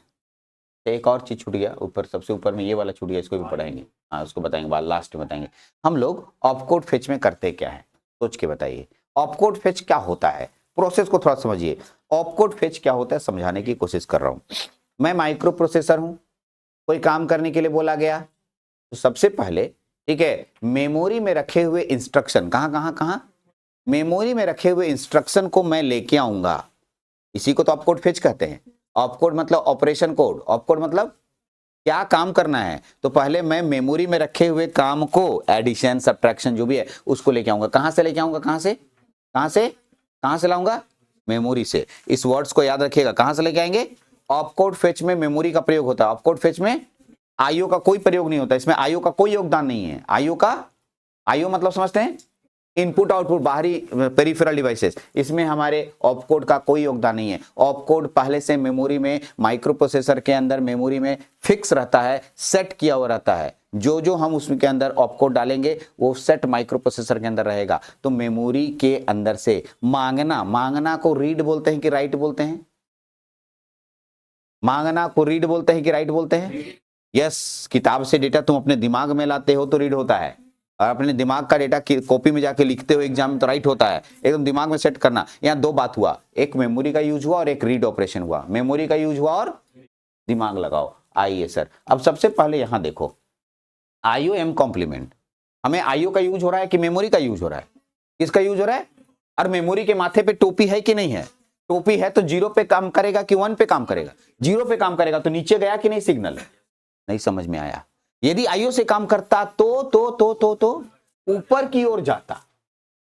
S1: एक और चीज छूट गया, ऊपर सबसे ऊपर में ये वाला छूट गया, इसको भी पढ़ाएंगे, हाँ उसको बताएंगे बाद, लास्ट में बताएंगे। हम लोग ऑपकोड फेच में करते क्या है, सोच के बताइए, ऑपकोड फेच क्या होता है, प्रोसेस को थोड़ा समझिए। ऑपकोड फेच क्या होता है समझाने की कोशिश कर रहा हूं। मैं माइक्रो प्रोसेसर हूं, कोई काम करने के लिए बोला गया, तो सबसे पहले, ठीक है, मेमोरी में रखे हुए इंस्ट्रक्शन, कहां मेमोरी में रखे हुए इंस्ट्रक्शन को मैं लेके आऊंगा, इसी को तो ऑपकोड फेच कहते हैं। ऑपकोड मतलब ऑपरेशन कोड, ऑपकोड मतलब क्या काम करना है, तो पहले मैं मेमोरी में रखे हुए काम को, एडिशन सब्ट्रैक्शन जो भी है, उसको लेके आऊंगा। कहां से लेके आऊंगा, कहां से लाऊंगा, मेमोरी से। इस वर्ड्स को याद रखिएगा, कहां से लेके आएंगे, ऑपकोड फेच में मेमोरी का प्रयोग होता है, ऑपकोड फेच में आईओ का कोई प्रयोग नहीं होता, इसमें आईओ का कोई योगदान नहीं है। आईओ मतलब समझते हैं, इनपुट आउटपुट, बाहरी पेरिफेरल डिवाइसेस, इसमें हमारे ऑपकोड का कोई योगदान नहीं है। ऑपकोड पहले से मेमोरी में, माइक्रो प्रोसेसर के अंदर मेमोरी में फिक्स रहता है, सेट किया हुआ रहता है, जो जो हम उसके अंदर ऑपकोड डालेंगे वो सेट माइक्रो प्रोसेसर के अंदर रहेगा। तो मेमोरी के अंदर से मांगना को रीड बोलते हैं कि राइट बोलते हैं? मांगना को रीड बोलते हैं कि राइट बोलते हैं? यस, किताब से डेटा तुम अपने दिमाग में लाते हो तो रीड होता है, और अपने दिमाग का डेटा कॉपी में जाके लिखते हो एग्जाम में तो राइट होता है। एकदम दिमाग में सेट करना। यहाँ दो बात हुआ, एक मेमोरी का यूज हुआ और एक रीड ऑपरेशन हुआ। मेमोरी का यूज हुआ और दिमाग लगाओ। आइए सर, अब सबसे पहले यहां देखो, आईओ एम कॉम्प्लीमेंट, हमें आईओ का यूज हो रहा है कि मेमोरी का यूज हो रहा है? किसका यूज हो रहा है? और मेमोरी के माथे पे टोपी है कि नहीं है? टोपी है तो 0 पे काम करेगा कि 1 पे काम करेगा? 0 पे काम करेगा, तो नीचे गया कि नहीं सिग्नल? नहीं समझ में आया। यदि आईओ से काम करता तो ऊपर की ओर जाता,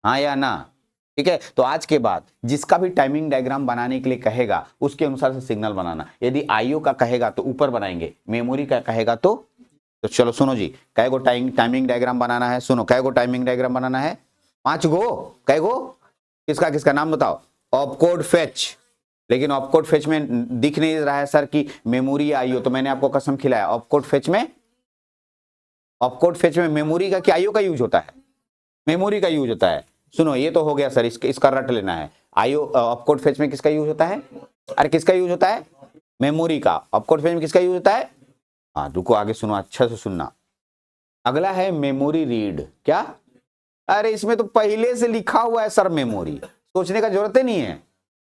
S1: हाँ या ना? ठीक है, तो आज के बाद जिसका भी टाइमिंग डायग्राम बनाने के लिए कहेगा उसके अनुसार से सिग्नल बनाना। यदि आईओ का कहेगा तो ऊपर बनाएंगे, मेमोरी का कहेगा तो चलो सुनो जी, कै गो टाइमिंग डायग्राम बनाना है? सुनो, कै गो टाइमिंग डायग्राम बनाना है? 5 गो। कै गो? किसका किसका नाम बताओ? Opcode fetch. लेकिन ऑपकोड फेच में दिख नहीं रहा है सर कि मेमोरी आईओ, तो मैंने आपको कसम खिलाया, ऑपकोड फेच में मेमोरी का क्या आईओ का यूज होता है? मेमोरी का यूज होता है। सुनो, ये तो हो गया सर, इसका रट लेना है। आईओ ऑपकोड फेच में किसका यूज होता है? अरे किसका यूज होता है? मेमोरी का। ऑपकोड फेच में किसका यूज होता है? हाँ रुको, आगे सुनो, अच्छा से सुनना। अगला है मेमोरी रीड। क्या? अरे इसमें तो पहले से लिखा हुआ है सर मेमोरी, सोचने का जरूरत ही नहीं है,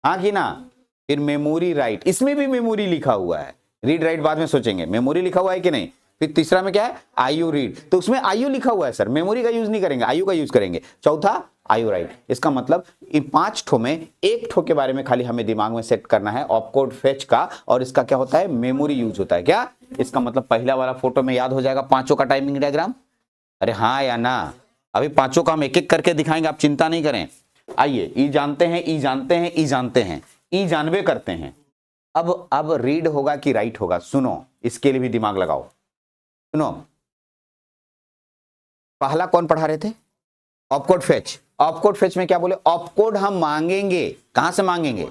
S1: हाँ कि ना? फिर मेमोरी राइट, इसमें भी मेमोरी लिखा हुआ है, रीड राइट बाद में सोचेंगे। मेमोरी लिखा हुआ है कि नहीं? फिर तीसरा में क्या है? आईओ रीड, तो उसमें आईओ लिखा हुआ है सर, मेमोरी का यूज नहीं करेंगे, आईओ का यूज करेंगे। चौथा आईओ राइट। इसका मतलब इन 5 ठो में एक ठो के बारे में खाली हमें दिमाग में सेट करना है, ऑपकोड फेच का, और इसका क्या होता है? मेमोरी यूज होता है। क्या? इसका मतलब पहला वाला फोटो में याद हो जाएगा पांचों का टाइमिंग डायग्राम। अरे हाँ या ना? अभी पांचों का हम एक एक करके दिखाएंगे, आप चिंता नहीं करें। आइए, ई जानते हैं, ई जानते हैं, ई जानते हैं, ई जानवे करते हैं। अब रीड होगा कि राइट होगा? सुनो, इसके लिए भी दिमाग लगाओ। सुनो, पहला कौन पढ़ा रहे थे? Opcode fetch. ऑपकोड फेच में क्या बोले? ऑपकोड हम मांगेंगे। कहां से मांगेंगे?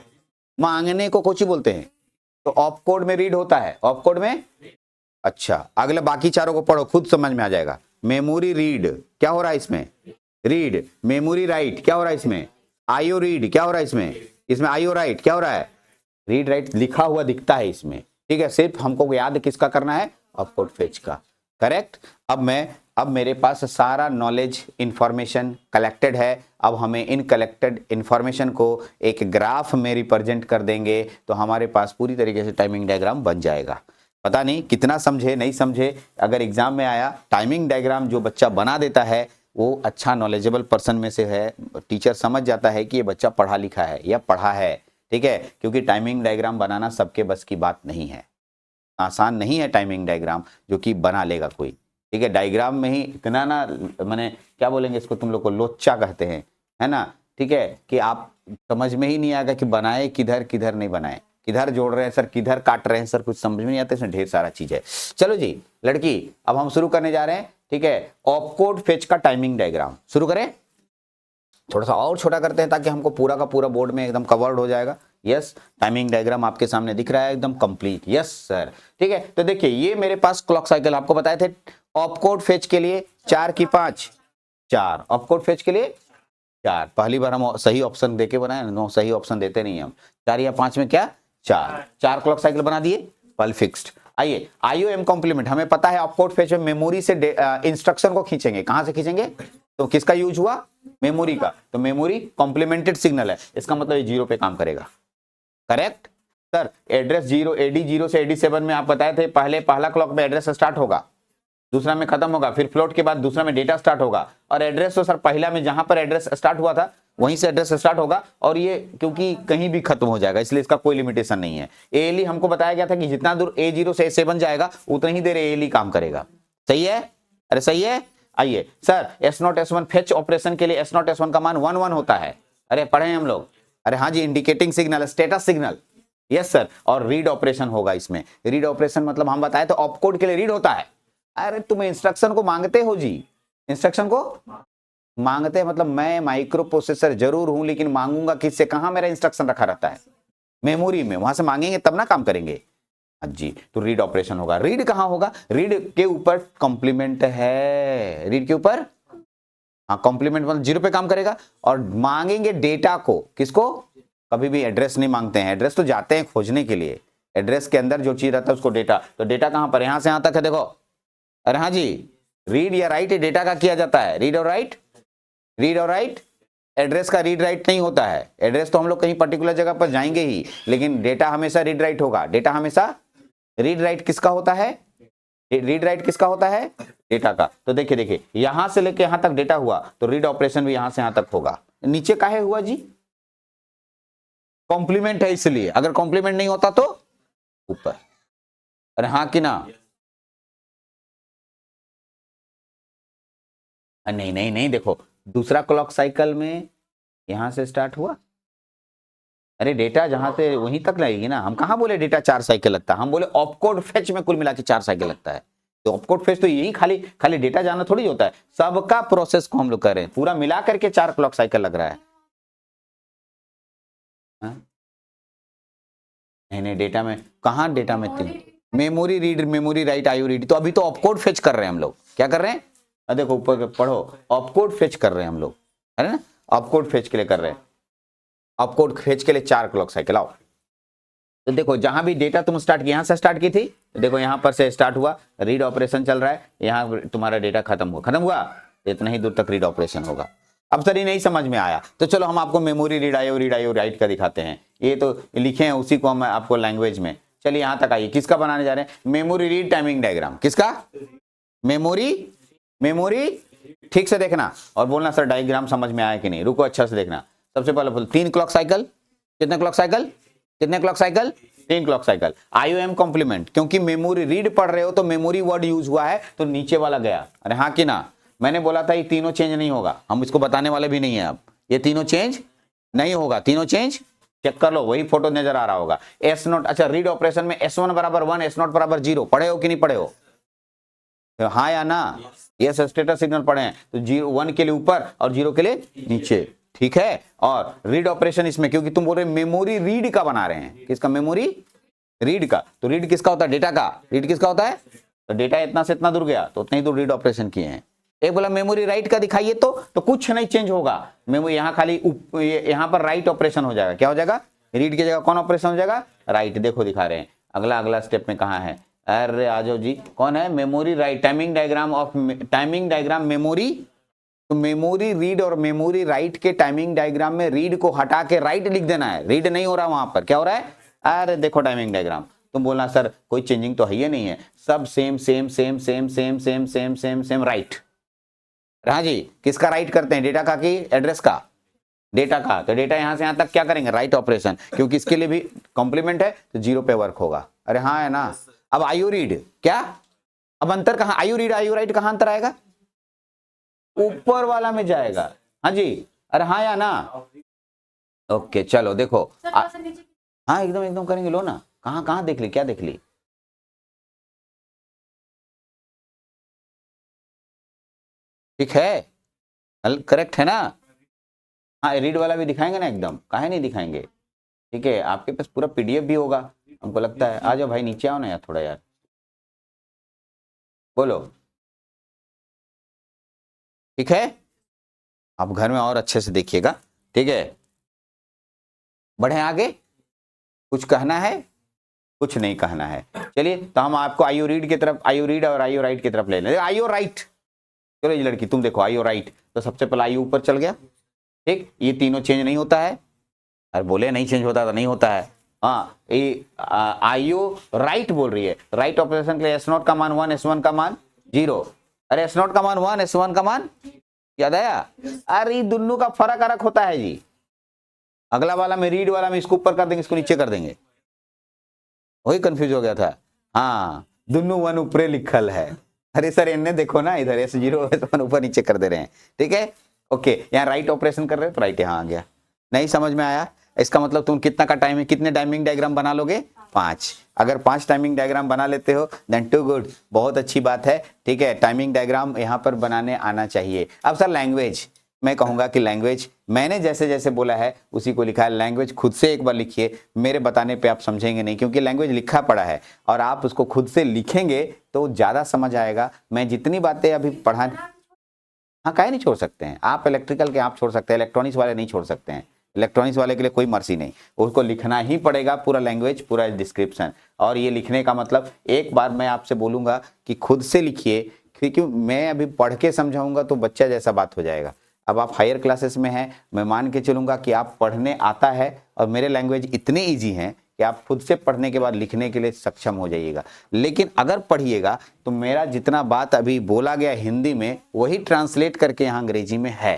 S1: मांगने को कुछ ही बोलते हैं, तो ऑपकोड में रीड होता है, ऑपकोड में। अच्छा, अगले बाकी चारों को पढ़ो, खुद समझ में आ जाएगा। मेमोरी रीड क्या हो रहा है इसमें? रीड। मेमोरी राइट क्या हो रहा है इसमें? आईओ रीड क्या हो रहा है इसमें आईओ राइट क्या हो रहा है? रीड राइट लिखा हुआ दिखता है इसमें। ठीक है, सिर्फ हमको याद किसका करना है? ऑपकोड फेच का। करेक्ट। अब मेरे पास सारा नॉलेज इंफॉर्मेशन कलेक्टेड है। अब हमें इन कलेक्टेड इंफॉर्मेशन को एक ग्राफ में रिप्रेजेंट कर देंगे, तो हमारे पास पूरी तरीके से टाइमिंग डायग्राम बन जाएगा। पता नहीं कितना समझे नहीं समझे, अगर एग्जाम में आया टाइमिंग डायग्राम जो बच्चा बना देता है वो अच्छा नॉलेजेबल पर्सन में से है। टीचर समझ जाता है कि ये बच्चा पढ़ा लिखा है या पढ़ा है। ठीक है, क्योंकि टाइमिंग डायग्राम बनाना सबके बस की बात नहीं है, आसान नहीं है टाइमिंग डायग्राम जो कि बना लेगा कोई। ठीक है, डायग्राम में ही इतना ना, मैंने क्या बोलेंगे इसको, तुम लोग को लोच्चा कहते हैं, है ना? ठीक है, कि आप समझ में ही नहीं आएगा कि बनाए किधर किधर नहीं बनाए, किधर जोड़ रहे हैं सर, किधर काट रहे हैं सर, कुछ समझ में नहीं आता। इसमें ढेर सारा चीज है। चलो जी लड़की, अब हम शुरू करने जा रहे हैं। ठीक है, ऑपकोड फेच का टाइमिंग डायग्राम शुरू करें। थोड़ा सा और छोटा करते हैं ताकि हमको पूरा का पूरा बोर्ड में एकदम कवर्ड हो जाएगा। यस, टाइमिंग डायग्राम आपके सामने दिख रहा है एकदम कंप्लीट। Yes sir. ठीक है, तो देखिए ये मेरे पास क्लॉक साइकिल आपको बताए थे। ऑपकोड फेच के लिए 4 की 5, 4। ऑपकोड फेच के लिए 4। पहली बार हम सही ऑप्शन देके बनाए, नो सही ऑप्शन देते नहीं हम। 4 या 5 में क्या? 4 क्लॉक साइकिल बना दिए, पल फिक्स्ड। आइए, आईओ एम कॉम्प्लीमेंट, हमें पता है ऑपकोड फेच में मेमोरी से इंस्ट्रक्शन को खींचेंगे। कहां से खींचेंगे? तो किसका यूज हुआ? मेमोरी का। तो मेमोरी कॉम्प्लीमेंटेड सिग्नल है, इसका मतलब ये 0 पे काम करेगा। Correct sir. एड्रेस 0, एडी 0 से एडी 7 में आप बताए थे पहला क्लॉक में एड्रेस स्टार्ट होगा, दूसरा में खत्म होगा, फिर फ्लोट के बाद दूसरा में डेटा स्टार्ट होगा। और एड्रेस तो सर पहला में जहां पर एड्रेस स्टार्ट हुआ था वहीं से एड्रेस स्टार्ट होगा, और ये क्योंकि कहीं भी खत्म हो जाएगा इसलिए इसका कोई लिमिटेशन नहीं है। एएलई हमको बताया गया था कि जितना दूर A0 से A7 जाएगा उतनी ही देर एएलई काम करेगा। सही है? अरे सही है। आइए sir, S0 S1 fetch operation के लिए S0 S1 का मान 1 1 होता है। अरे पढ़े हम लोग? अरे हाँ जी, indicating signal, status signal. Yes sir. और रीड ऑपरेशन होगा इसमें। रीड ऑपरेशन मतलब हम बताए तो ऑपकोड के लिए रीड होता है। अरे तुम इंस्ट्रक्शन को मांगते हो जी, इंस्ट्रक्शन को मांगते हैं मतलब मैं माइक्रो प्रोसेसर जरूर हूं, लेकिन मांगूंगा किससे? कहां मेरा इंस्ट्रक्शन रखा रहता है? मेमोरी में, वहां से मांगेंगे तब ना काम करेंगे। हाँ जी, तो रीड ऑपरेशन होगा। रीड कहाँ होगा? रीड के ऊपर कॉम्प्लीमेंट है, रीड के ऊपर, हाँ कॉम्प्लीमेंट मतलब 0 पे काम करेगा। और मांगेंगे डेटा को, किसको? कभी भी एड्रेस नहीं मांगते हैं, एड्रेस तो जाते हैं खोजने के लिए, एड्रेस के अंदर जो चीज रहता है उसको डेटा। तो डेटा कहां पर? यहां से यहां तक है, देखो। अरे हाँ जी, रीड या राइट डेटा का किया जाता है, रीड और राइट, रीड और राइट। एड्रेस का रीड राइट नहीं होता है, एड्रेस तो हम लोग कहीं पर्टिकुलर जगह पर जाएंगे ही, लेकिन डेटा हमेशा रीड राइट होगा। डेटा हमेशा रीड राइट किसका होता है? रीड राइट किसका होता है? डेटा का। तो देखिए देखिए, यहां से लेके यहां तक डेटा हुआ, तो रीड ऑपरेशन भी यहां से यहां तक होगा। नीचे काहे हुआ जी? कॉम्प्लीमेंट है इसलिए, अगर कॉम्प्लीमेंट नहीं होता तो ऊपर। अरे हाँ कि ना? नहीं नहीं नहीं, देखो दूसरा क्लॉक साइकिल में यहां से स्टार्ट हुआ, अरे डेटा जहां से वहीं तक लगेगी ना। हम कहां बोले डेटा 4 साइकिल लगता है, हम बोले ऑपकोड फेच में कुल मिला के 4 साइकिल लगता है। तो ऑपकोड फेच तो यही खाली खाली डेटा जाना थोड़ी होता है, सबका प्रोसेस को हम लोग कर रहे हैं, पूरा मिला करके 4 क्लॉक साइकिल लग रहा है। नहीं नहीं, डेटा में कहां, डेटा में 3 memory read, memory write, IO read. तो अभी तो ऑपकोड फेच कर रहे हैं हम लोग, क्या कर रहे हैं? देखो ऊपर पढ़ो, ऑपकोड फेच कर रहे हैं हम लोग, है ना? ऑपकोड फेच के लिए कर रहे हैं, ऑपकोड फेच के लिए 4 क्लॉक साइकिल। आओ तो देखो, जहां भी डेटा तुम स्टार्ट की, यहां से स्टार्ट की थी, देखो यहां पर से स्टार्ट हुआ, रीड ऑपरेशन चल रहा है, यहां तुम्हारा डेटा खत्म हुआ, खत्म हुआ, इतना ही दूर तक रीड ऑपरेशन होगा। अब सर ये नहीं समझ में आया, तो चलो हम आपको मेमोरी रीड आईओ राइट का दिखाते हैं। ये तो लिखे हैं उसी को हम आपको लैंग्वेज में। चलिए यहां तक आइए, किसका बनाने जा रहे हैं? Memory read timing diagram. किसका? Memory, memory. ठीक से देखना और बोलना सर डायग्राम समझ में आया कि नहीं। रुको अच्छा से देखना। सबसे पहले बोल 3 क्लॉक साइकिल, कितने क्लॉक साइकिल? कितने clock cycle? 3 clock cycle. IOM complement, क्योंकि मेमोरी रीड पढ़ रहे हो तो मेमोरी वर्ड यूज हुआ है, तो नीचे वाला गया। अरे हाँ कि ना? मैंने बोला था ये तीनों चेंज नहीं होगा, हम इसको बताने वाले भी नहीं है अब, ये तीनों चेंज नहीं होगा। तीनों चेंज चेक कर लो, वही फोटो नजर आ रहा होगा। एस नोट, अच्छा रीड ऑपरेशन में S1 बराबर 1, S नोट बराबर 0, पढ़े हो कि नहीं पढ़े हो? हाँ या ना? यस, स्टेटस सिग्नल पढ़े हैं, तो 1 के लिए ऊपर और 0 के लिए नीचे, ठीक है। और रीड ऑपरेशन इसमें, क्योंकि तुम बोल रहे मेमोरी रीड का बना रहे हैं, किसका? मेमोरी रीड का। तो रीड किसका होता है? डेटा का। रीड किसका होता है? तो डेटा इतना से इतना दूर गया तो उतना ही दूर रीड ऑपरेशन किए हैं। एक बोला मेमोरी राइट का दिखाइए, तो कुछ नहीं चेंज होगा, मेमोरी यहां खाली यहां पर राइट ऑपरेशन हो जाएगा। क्या हो जाएगा? रीड की जगह कौन ऑपरेशन हो जाएगा? राइट। देखो दिखा रहे हैं, अगला स्टेप में कहां है? अरे आजो जी, कौन है? Memory write, timing diagram of, timing diagram memory. तो मेमोरी रीड और मेमोरी राइट के टाइमिंग डायग्राम में रीड को हटा के राइट लिख देना है। रीड नहीं हो रहा वहां पर, क्या हो रहा है? अरे देखो टाइमिंग डायग्राम। तुम बोलना सर कोई चेंजिंग तो है ही नहीं है, सब same same same same same same same same same right. हाँ जी, किसका राइट करते हैं? डेटा का कि एड्रेस का? डेटा का। तो डेटा यहां से यहां तक क्या करेंगे? राइट ऑपरेशन, क्योंकि इसके लिए भी कॉम्प्लीमेंट है तो 0 पे वर्क होगा। अरे हाँ है ना? अब आईओ रीड क्या? अब अंतर कहां? आईओ रीड आईओ राइट कहां अंतर आएगा? ऊपर वाला में जाएगा। हाँ जी, अरे हाँ या ना? ओके चलो देखो, हाँ एकदम एकदम करेंगे। लो ना, कहां कहां देख ली, क्या देख ली? ठीक है, करेक्ट है ना? हाँ रीड वाला भी दिखाएंगे ना एकदम, काहे नहीं दिखाएंगे। ठीक है, आपके पास पूरा पीडीएफ भी होगा हमको लगता है। आ जाओ भाई नीचे आओ ना यार, थोड़ा यार बोलो। ठीक है, आप घर में और अच्छे से देखिएगा, ठीक है। बढ़े आगे, कुछ कहना है? कुछ नहीं कहना है। चलिए तो हम आपको आईओ रीड की तरफ, आईओ रीड और आईओ राइट की तरफ ले लें। आईओ राइट, चलो ये लड़की तुम देखो, आईओ राइट, तो सबसे पहले आईओ ऊपर चल गया, ठीक। ये तीनों चेंज नहीं होता है, अरे बोले नहीं चेंज होता तो नहीं होता है। हाँ, ये आईओ राइट बोल रही है, राइट ऑपरेशन के लिए S नोट का मान 1, S1 का मान 0। अरे S नोट का मान 1, S1 का मान याद आया? अरे दोनों का फर्क अरक होता है जी। अगला वाला में रीड वाला में इसको ऊपर कर देंगे, इसको नीचे कर देंगे, वही कंफ्यूज हो गया था। हाँ, दोनों 1 ऊपर लिखल है। अरे सर इन्हें देखो ना, इधर S0 S1 ऊपर नीचे कर दे रहे हैं, ठीक है। ओके, यहाँ राइट ऑपरेशन कर रहे हैं तो राइट यहाँ आ गया। नहीं समझ में आया? इसका मतलब तुम कितना का टाइम, कितने टाइमिंग डायग्राम बना लोगे? 5। अगर 5 टाइमिंग डायग्राम बना लेते हो देन टू गुड, बहुत अच्छी बात है, ठीक है। टाइमिंग डायग्राम यहाँ पर बनाने आना चाहिए। अब सर लैंग्वेज, मैं कहूँगा कि लैंग्वेज मैंने जैसे जैसे बोला है उसी को लिखा है। लैंग्वेज खुद से एक बार लिखिए, मेरे बताने पे आप समझेंगे नहीं, क्योंकि लैंग्वेज लिखा पड़ा है और आप उसको खुद से लिखेंगे तो ज़्यादा समझ आएगा। मैं जितनी बातें अभी पढ़ा, हाँ काहे नहीं छोड़ सकते हैं आप, इलेक्ट्रिकल के आप छोड़ सकते हैं, इलेक्ट्रॉनिक्स वाले नहीं छोड़ सकते हैं। इलेक्ट्रॉनिक्स वाले के लिए कोई मर्जी नहीं, उसको लिखना ही पड़ेगा पूरा लैंग्वेज, पूरा डिस्क्रिप्शन। और ये लिखने का मतलब एक बार मैं आपसे बोलूँगा कि खुद से लिखिए, क्योंकि मैं अभी पढ़ के समझाऊंगा तो बच्चा जैसा बात हो जाएगा। अब आप हायर क्लासेस में हैं, मैं मान के चलूँगा कि आप पढ़ने आता है और मेरे लैंग्वेज इतने ईजी हैं कि आप खुद से पढ़ने के बाद लिखने के लिए सक्षम हो जाइएगा। लेकिन अगर पढ़िएगा तो मेरा जितना बात अभी बोला गया हिंदी में वही ट्रांसलेट करके यहाँ अंग्रेजी में है,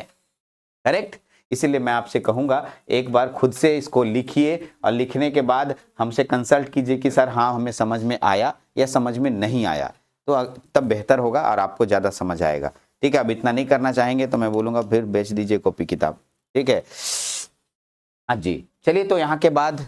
S1: करेक्ट। इसीलिए मैं आपसे कहूँगा एक बार खुद से इसको लिखिए और लिखने के बाद हमसे कंसल्ट कीजिए कि सर हाँ हमें समझ में आया या समझ में नहीं आया, तो तब बेहतर होगा और आपको ज़्यादा समझ आएगा। ठीक है, अब इतना नहीं करना चाहेंगे तो मैं बोलूँगा फिर बेच दीजिए कॉपी किताब। ठीक है, हाँ जी। चलिए, तो यहाँ के बाद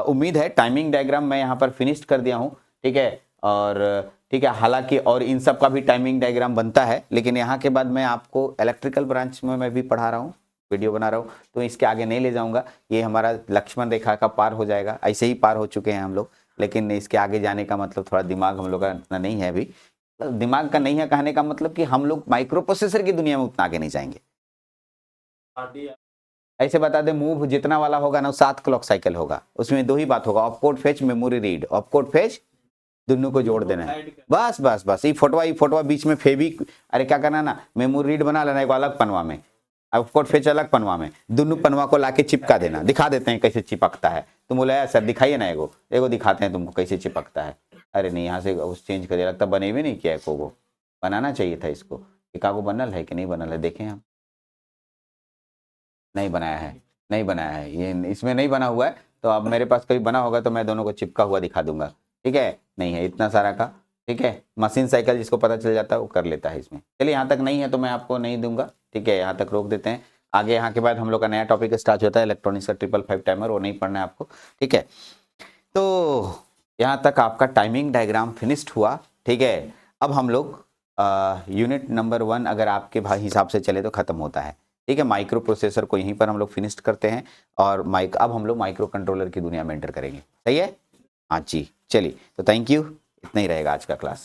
S1: उम्मीद है टाइमिंग डायग्राम मैं यहाँ पर फिनिश कर दिया हूँ। ठीक है, और ठीक है, हालांकि और इन सब का भी टाइमिंग डायग्राम बनता है, लेकिन यहाँ के बाद मैं आपको इलेक्ट्रिकल ब्रांच में मैं भी पढ़ा रहा हूँ, वीडियो बना रहा हूँ, तो इसके आगे नहीं ले जाऊँगा। ये हमारा लक्ष्मण रेखा का पार हो जाएगा, ऐसे ही पार हो चुके हैं हम लोग, लेकिन इसके आगे जाने का मतलब थोड़ा दिमाग हम लोग का इतना नहीं है अभी। दिमाग का नहीं है कहने का मतलब कि हम लोग माइक्रो प्रोसेसर की दुनिया में उतना आगे नहीं जाएंगे। ऐसे बता दे, मूव जितना वाला होगा ना 7 क्लॉक साइकिल होगा, उसमें 2 ही बात होगा, opcode fetch, memory read. Opcode fetch दोनों को जोड़ देना है, बस बस बस। ये फोटोवा बीच में फेविक, अरे क्या करना ना, मेमोरी रीड बना लेना एक अलग पनवा में, ऑपकोड फेच अलग पनवा में, दोनों पनवा को लाके चिपका देना। दिखा देते हैं कैसे चिपकता है। तुम बोले सर दिखाइए ना, एगो दिखाते हैं तुमको कैसे चिपकता है। अरे नहीं, यहाँ से उस चेंज कर दिया, लगता बने भी नहीं किया है को, बनाना चाहिए था इसको। एकागो बनल है कि नहीं बनल है, देखें हम। नहीं बनाया है, नहीं बनाया है, ये इसमें नहीं बना हुआ है। तो अब मेरे पास कभी बना होगा तो मैं दोनों को चिपका हुआ दिखा दूंगा। ठीक है, नहीं है इतना सारा का। ठीक है, मशीन साइकिल जिसको पता चल जाता है वो कर लेता है इसमें। चलिए, यहाँ तक नहीं है तो मैं आपको नहीं दूंगा। ठीक है, यहाँ तक रोक देते हैं। आगे यहाँ के बाद हम लोग का नया टॉपिक स्टार्ट होता है, इलेक्ट्रॉनिक्स का 555 टाइमर, वो नहीं पढ़ना है आपको। ठीक है, तो यहाँ तक आपका टाइमिंग डायग्राम फिनिश्ड हुआ। ठीक है, अब हम लोग यूनिट नंबर 1 अगर आपके भाई हिसाब से चले तो खत्म होता है। ठीक है, माइक्रो प्रोसेसर को यहीं पर हम लोग फिनिश करते हैं और अब हम लोग माइक्रो कंट्रोलर की दुनिया में एंटर करेंगे। सही है, हाँ जी। चलिए, तो थैंक यू, इतना ही रहेगा आज का क्लास।